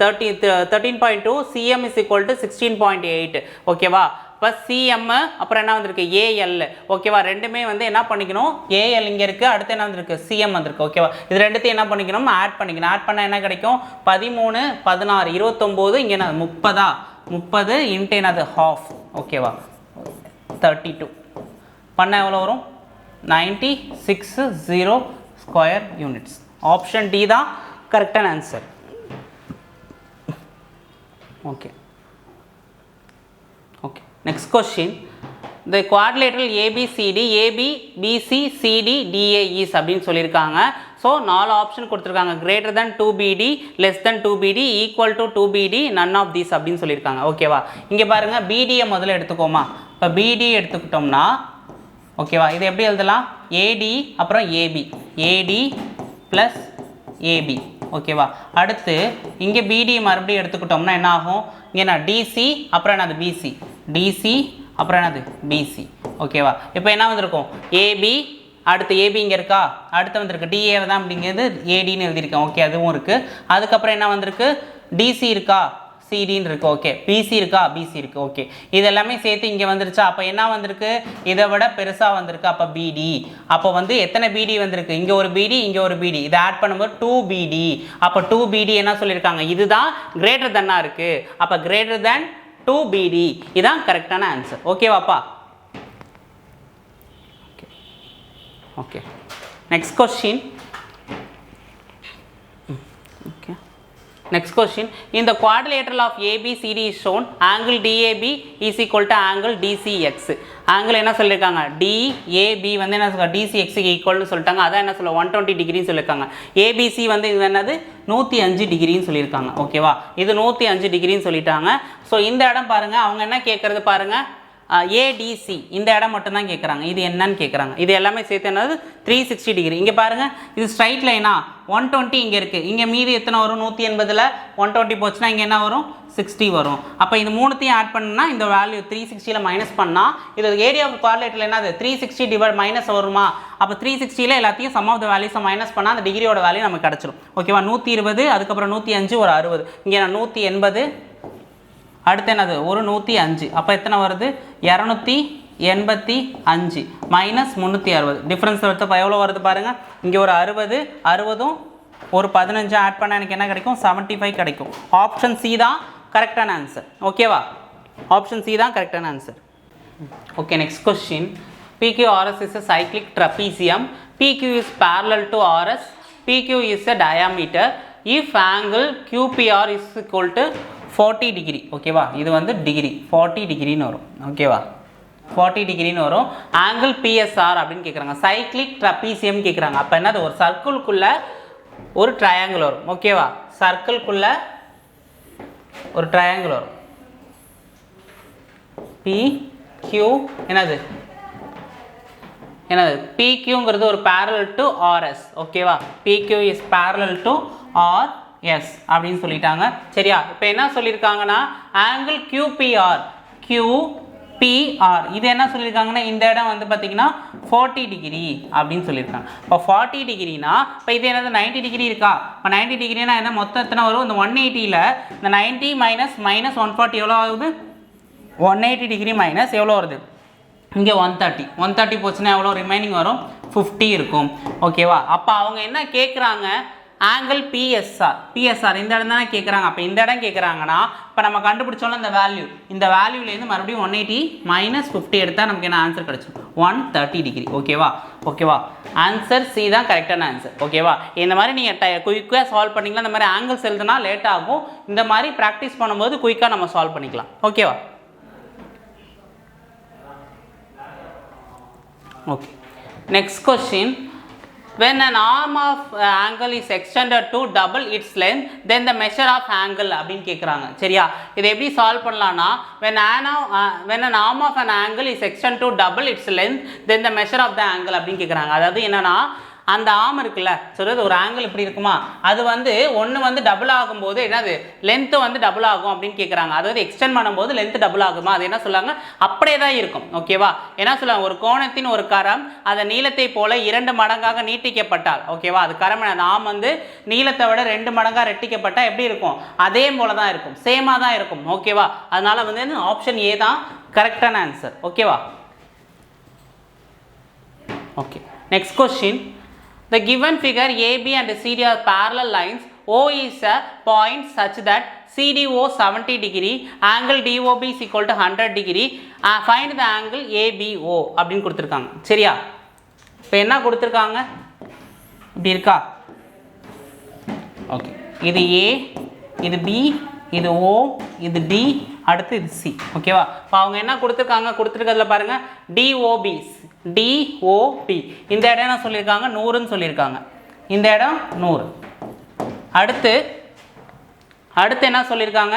13.2, CM is equal to 16.8. ஓகேவா? இப்போ CM அப்புறம் என்ன வந்திருக்கு, AL. ஓகேவா? ரெண்டுமே வந்து என்ன பண்ணிக்கணும், AL இங்கே இருக்குது, அடுத்து என்ன வந்திருக்கு, CM வந்திருக்கு. ஓகேவா? இது ரெண்டுத்தையும் என்ன பண்ணிக்கணும், ஆட் பண்ணிக்கணும். ஆட் பண்ணால் என்ன கிடைக்கும், 13, 16, 29, இங்கே என்ன 30, 30 இன்ட்டு என்னது ஹாஃப். ஓகேவா? 32 பண்ணால் எவ்வளோ வரும், 960 ஸ்கொயர் யூனிட்ஸ். ஆப்ஷன் டி தான் கரெக்டான answer. Okay okay next question, the quadrilateral ABCD AB BC CD DA is அப்படின்னு சொல்லியிருக்காங்க. ஸோ 4 ஆப்ஷன் கொடுத்துருக்காங்க. Greater than 2BD, less than 2BD, equal to 2BD, none of these அப்படின்னு சொல்லியிருக்காங்க. ஓகேவா? இங்கே பாருங்கள், BDயை முதல்ல எடுத்துக்கோமா. இப்போ BD எடுத்துக்கிட்டோம்னா, ஓகேவா, இது எப்படி எழுதலாம், AD அப்புறம் AB, AD ப்ளஸ் AB. ஓகேவா? அடுத்து இங்கே BD மறுபடியும் எடுத்துக்கிட்டோம்னா என்ன ஆகும், இங்கே நான் DC அப்புறம் என்னது BC, DC அப்புறம் என்னது BC. ஓகேவா? இப்போ என்ன வந்திருக்கும், AB, அடுத்து AB இங்கே இருக்கா, அடுத்து வந்திருக்கு DA தான், அப்படிங்கிறது ADன்னு எழுதியிருக்கேன். ஓகே, அதுவும் இருக்குது. அதுக்கப்புறம் என்ன வந்திருக்கு, DC இருக்கா, CDன்னு இருக்குது. ஓகே, BC இருக்கா, BC இருக்குது. ஓகே, இது எல்லாமே சேர்த்து இங்கே வந்துருச்சா. அப்போ என்ன வந்திருக்கு, இதை விட பெருசாக வந்திருக்கு. அப்போ BD. அப்போ வந்து எத்தனை BD வந்திருக்கு, இங்கே ஒரு BD, இங்கே ஒரு BD, இதை ஆட் பண்ணும்போது 2BD. அப்போ 2BD என்ன சொல்லியிருக்காங்க, இதுதான் கிரேட்டர் தென்னாக இருக்குது. அப்போ கிரேட்டர் தென் 2BD, இதான் கரெக்டான ஆன்சர். ஓகேவாப்பா? Okay okay next question. Okay next question, in the quadrilateral of ABCD is shown angle DAB is equal to angle DCX. Angle என்ன சொல்லியிருக்காங்க, DAB வந்து என்ன சொல்லுவாங்க, DCX ஈக்குவல்னு சொல்லிட்டாங்க. அதான் என்ன சொல்லுவாங்க, 120 டிகிரின்னு சொல்லியிருக்காங்க. ABC வந்து இது என்னது 105 டிகிரின்னு சொல்லியிருக்காங்க. ஓகேவா? இது 105 டிகிரின்னு சொல்லிட்டாங்க. ஸோ இந்த இடம் பாருங்கள், அவங்க என்ன கேட்குறது பாருங்கள், ADC இந்த இடம் மட்டும்தான் கேட்குறாங்க. இது என்னன்னு கேட்குறாங்க. இது எல்லாமே சேர்த்து என்னது 360 டிகிரி. இங்கே பாருங்கள், இது ஸ்ட்ரைட் லைனா 120 இங்கே இருக்குது. இங்கே மீதி எத்தனை வரும், 180ல் 120 போச்சுன்னா இங்கே என்ன வரும், 60 வரும். அப்போ இது மூணுத்தையும் ஆட் பண்ணால் இந்த வேல்யூ 360ல் மைனஸ் பண்ணால் இது ஏரியா ஆஃப் குவாட்ரிலேட்டரல் என்னது 360 டிவைட் மைனஸ் வருமா. அப்போ 360ல் எல்லாத்தையும் சம் ஆஃப் த வேல்யூஸை மைனஸ் பண்ணால் அந்த டிகிரியோட வேல்யூ நமக்கு கிடச்சிடும். ஓகேவா? 120, அதுக்கப்புறம் 105, ஒரு 60, இங்கே நான் 180, அடுத்து என்னது ஒரு 105. அப்போ எத்தனை வருது, 285 மைனஸ் 360. டிஃப்ரென்ஸ் எடுத்தப்போ எவ்வளோ வருது பாருங்கள். இங்கே ஒரு 60, 60ம் ஒரு 15 ஆட் பண்ணால் எனக்கு என்ன கிடைக்கும், 75 கிடைக்கும். ஆப்ஷன் சி தான் கரெக்டான ஆன்சர். ஓகேவா? ஆப்ஷன் சி தான் கரெக்டான answer. Okay next question, PQRS is a cyclic trapezium. PQ is parallel to RS. PQ is a diameter. If angle QPR is equal to 40 degree. ஓகேவா? இது வந்து டிகிரி 40 டிகிரின்னு வரும். ஓகேவா? 40 டிகிரின்னு வரும். ஆங்கிள் PSR அப்படின்னு கேட்குறாங்க. சைக்ளிக் ட்ரபீசியம் கேட்குறாங்க. அப்போ என்னது, ஒரு சர்க்கிள்குள்ளே ஒரு ட்ரையாங்கிள் வரும். ஓகேவா? சர்க்கிள்குள்ளே ஒரு ட்ரையாங்கிள் வரும். PQ என்னது என்னது PQங்கிறது ஒரு parallel to RS. ஓகேவா? PQ is parallel to RS அப்படின்னு சொல்லிட்டாங்க. சரியா? இப்போ என்ன சொல்லியிருக்காங்கன்னா ஆங்கிள் QPR, QPR இது என்ன சொல்லியிருக்காங்கன்னா இந்த இடம் வந்து பார்த்தீங்கன்னா 40 டிகிரி அப்படின்னு சொல்லியிருக்காங்க. இப்போ 40 டிகிரினா இப்போ இது என்னது 90 டிகிரி இருக்கா. இப்போ 90 டிகிரினா என்ன, மொத்தம் எத்தனை வரும், இந்த 180ல் இந்த 90 மைனஸ் 140 எவ்வளோ ஆகுது, 180 டிகிரி மைனஸ் எவ்வளோ வருது, இங்கே 130 போச்சுன்னா எவ்வளோ ரிமைனிங் வரும், 50 இருக்கும். ஓகேவா? அப்போ அவங்க என்ன கேட்குறாங்க, ஆங்கிள் பிஎஸ்ஆர் இந்த இடம் தானே கேட்குறாங்க. அப்போ இந்த இடம் கேட்குறாங்கன்னா இப்போ நம்ம கண்டுபிடிச்சோம்ல இந்த வேல்யூலேருந்து மறுபடியும் 180 மைனஸ் 50 எடுத்தால் நமக்கு என்ன ஆன்சர் கிடச்சிடும், 130 டிகிரி. ஓகேவா ஆன்சர் சி தான் கரெக்டான ஆன்சர். ஓகேவா இந்த மாதிரி நீங்கள் குயிக்காக சால்வ் பண்ணிக்கலாம். இந்த மாதிரி ஆங்கிள்ஸ் எழுதுனா லேட் ஆகும். இந்த மாதிரி ப்ராக்டிஸ் பண்ணும்போது குயிக்காக நம்ம சால்வ் பண்ணிக்கலாம். ஓகேவா okay. Next question, when an arm of angle is extended to double its length, then the measure of angle அப்படின்னு கேட்குறாங்க. சரியா இதை எப்படி சால்வ் பண்ணலாம்னா, when an arm of an angle is extended to double its length, then the measure of the angle அப்படின்னு கேட்குறாங்க. அதாவது என்னன்னா, அந்த ஆம் இருக்குல்ல, சொல்கிறது ஒரு ஆங்கிள் இப்படி இருக்குமா, அது வந்து ஒன்று வந்து டபுள் ஆகும்போது என்னது லென்த்து வந்து டபுள் ஆகும் அப்படின்னு கேட்குறாங்க. அதாவது எக்ஸ்டெண்ட் பண்ணும்போது லென்த்து டபுள் ஆகுமா, அது என்ன சொல்லுவாங்க, அப்படியே தான் இருக்கும். ஓகேவா என்ன சொல்லுவாங்க, ஒரு கோணத்தின் ஒரு கரம் அதை நீளத்தை போல 2 மடங்காக நீட்டிக்கப்பட்டால், ஓகேவா அது கரம் அந்த ஆம் வந்து நீளத்தை விட 2 மடங்காக ரெட்டிக்கப்பட்டால் எப்படி இருக்கும், அதே போல தான் இருக்கும், சேமாக தான் இருக்கும். ஓகேவா அதனால வந்து ஆப்ஷன் ஏ தான் கரெக்டான ஆன்சர். ஓகேவா okay. Next question, the given figure AB and CD are parallel lines. O is a point such that CDO 70 degree, angle DOB is equal to 100 degree. Find the angle ABO அப்படின்னு கொடுத்துருக்காங்க. சரியா இப்போ என்ன கொடுத்துருக்காங்க, இப்படி இருக்கா. Okay இது A, இது B, இது O, இது D, அடுத்து இது C. ஓகேவா இப்போ அவங்க என்ன கொடுத்துருக்கிறதுல பாருங்க, DOB இந்த இடம் என்ன சொல்லியிருக்காங்க, 100ன்னு சொல்லியிருக்காங்க. இந்த இடம் 100. அடுத்து என்ன சொல்லியிருக்காங்க,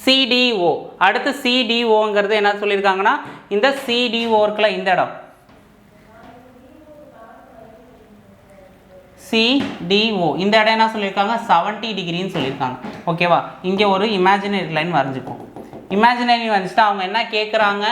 CDO. அடுத்து CDOங்கிறது என்ன சொல்லியிருக்காங்கன்னா, இந்த CDO இருக்குல்ல, இந்த இடம் CDO இந்த இடம் என்ன சொல்லியிருக்காங்க, 70 டிகிரின்னு சொல்லியிருக்காங்க. ஓகேவா இங்கே ஒரு இமேஜினரி லைன் வரைஞ்சிப்போம். இமேஜினரி வந்துச்சுட்டா அவங்க என்ன கேட்குறாங்க,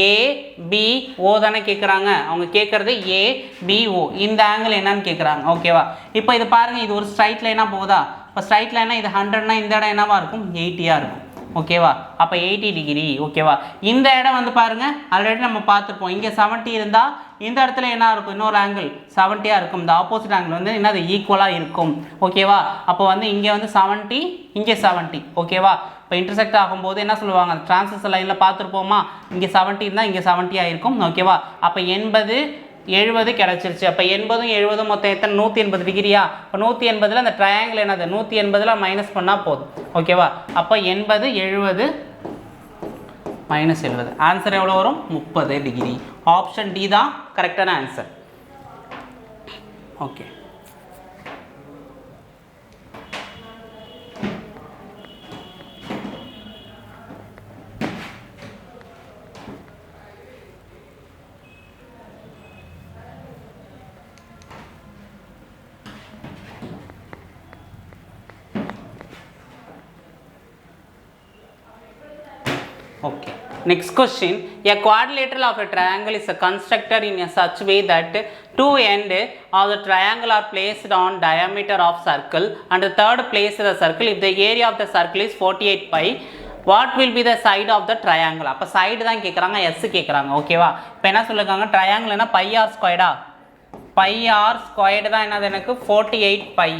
ABO தானே கேட்குறாங்க. அவங்க கேட்குறது ABO இந்த ஆங்கிள் என்னன்னு கேட்குறாங்க. ஓகேவா இப்போ இது பாருங்கள், இது ஒரு ஸ்ட்ரைட் லைனாக போகுதா. இப்போ ஸ்ட்ரைட் லைனாக இது 100னா இந்த இடம் என்னவா இருக்கும், 80யாக இருக்கும். ஓகேவா அப்போ 80 டிகிரி. ஓகேவா இந்த இடம் வந்து பாருங்கள், ஆல்ரெடி நம்ம பார்த்துருப்போம், இங்கே 70 இருந்தால் இந்த இடத்துல என்ன இருக்கும், இன்னொரு ஆங்கிள் 70யாக இருக்கும். இந்த ஆப்போசிட் ஆங்கிள் வந்து என்னது ஈக்குவலாக இருக்கும். ஓகேவா அப்போ வந்து இங்கே வந்து 70, இங்கே 70. ஓகேவா இப்போ இன்டர்செக்ட் ஆகும்போது என்ன சொல்லுவாங்க, டிரான்ஸ்வர்சல் லைனில் பார்த்துருப்போமா, இங்கே 70 இருந்தால் இங்கே 70 ஆகிருக்கும். ஓகேவா அப்போ 80 70 கிடச்சிருச்சு. அப்போ 80 70 மொத்தம் எத்தனை, 180 டிகிரியா. இப்போ 180ல் அந்த ட்ரையாங்கிள் என்னது, 180ல் மைனஸ் பண்ணால் போதும். ஓகேவா அப்போ 80 70 -70 ஆன்சர் எவ்வளோ வரும், 30 டிகிரி. ஆப்ஷன் டி தான் கரெக்டான answer. Okay Okay. Next question. A quadrilateral of a triangle is constructed in a such way that two ends of the triangle are placed on diameter of circle and the third place of the circle. If the area of the circle is 48 pi, what will be the side of the triangle? அப்போ side தான் கேட்குறாங்க, S கேட்குறாங்க. ஓகேவா இப்போ என்ன சொல்லியிருக்காங்க, triangle என்ன pi R ஸ்கொயர்டா, பை ஆர் ஸ்கொயர்டு தான் என்னது எனக்கு 48 பை.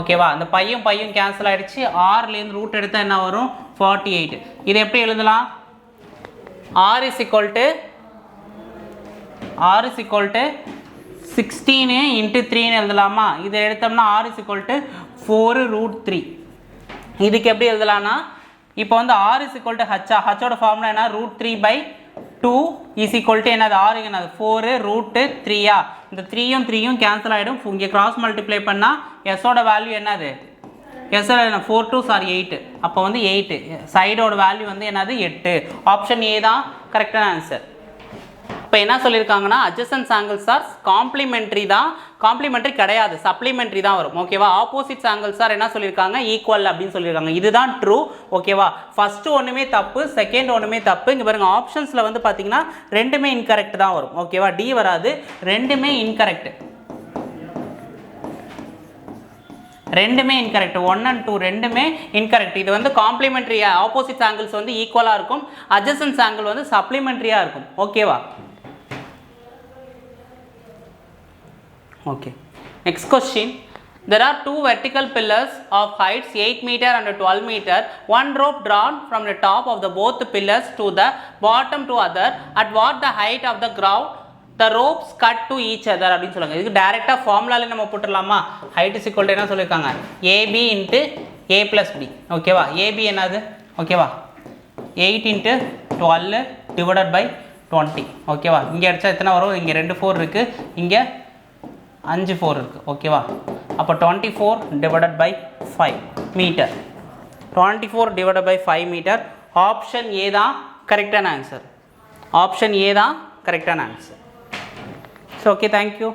ஓகேவா அந்த பையும் கேன்சல் ஆகிடுச்சு. ஆர்லேருந்து ரூட் எடுத்தால் என்ன வரும், 48. இது எப்படி எழுதலாம், R is equal to 16 into 3 எழுதலாமா. இதை எடுத்தோம்னா R is equal to 4√3. இதுக்கு எப்படி எழுதலாம்னா, இப்போ வந்து R is equal to ஹச்சோட ஃபார்முலா என்ன, √3/2 is equal to என்னது, R என்னது 4√3. இந்த 3யும் கேன்சல் ஆகிடும். இங்கே கிராஸ் மல்டிப்ளை பண்ணால் எஸ்ஸோட வேல்யூ என்னது, எஸ் 4 2 8. அப்போ வந்து 8 சைடோட வேல்யூ வந்து என்னது 8. ஆப்ஷன் ஏ தான் கரெக்டான ஆன்சர். இப்போ என்ன சொல்லியிருக்காங்கன்னா, அட்ஜசன்ட் ஆங்கிள்ஸ் ஆர் காம்ப்ளிமெண்ட்ரி தான், காம்ப்ளிமெண்ட்ரி கிடையாது, சப்ளிமெண்ட்ரி தான் வரும். ஓகேவா ஆப்போசிட் ஆங்கிள்ஸ் ஆர் என்ன சொல்லியிருக்காங்க, ஈக்குவல் அப்படின்னு சொல்லியிருக்காங்க. இதுதான் ட்ரூ. ஓகேவா ஃபஸ்ட்டு ஒன்றுமே தப்பு, செகண்ட் ஒன்றுமே தப்பு. இங்கே பாருங்க ஆப்ஷன்ஸில் வந்து பார்த்தீங்கன்னா ரெண்டுமே இன்கரெக்ட் தான் வரும். ஓகேவா டி வராது, ரெண்டுமே இன்கரெக்ட், ரெண்டுமே இன்கரெக்ட். 1 and 2 ரெண்டுமே இன்கரெக்ட். இது வந்து காம்ப்ளிமெண்ட்ரி, ஆப்போசிட் ஆங்கிள்ஸ் வந்து ஈக்குவலாக இருக்கும், அட்ஜசன்ட் ஆங்கிள் வந்து சப்ளிமெண்ட்ரியாக இருக்கும். ஓகேவா okay. Next question. There are two vertical pillars of heights 8 meter and 12 meter. One rope drawn from the top of the both pillars to the bottom to other. At what the height of the ground the ropes cut to each other அப்படின்னு சொல்லுங்க. இதுக்கு டைரக்டா ஃபார்முலால நம்ம போட்டுடலாமா? height is equal to என்ன சொல்லிருக்காங்க? AB into A plus B. ஓகேவா? AB என்னது? ஓகேவா? 8 into 12 divided by 20. ஓகேவா? இங்க அடிச்சா எத்தனை வரும்? இங்க 2 4 இருக்கு, இங்க 5 4 இருக்கு. ஓகேவா? அப்ப 24 divided by 5 metre. 24 divided by 5 metre. Option A தான் கரெக்டான ஆன்சர். ஆப்ஷன் A தான் கரெக்டான answer. So okay, thank you.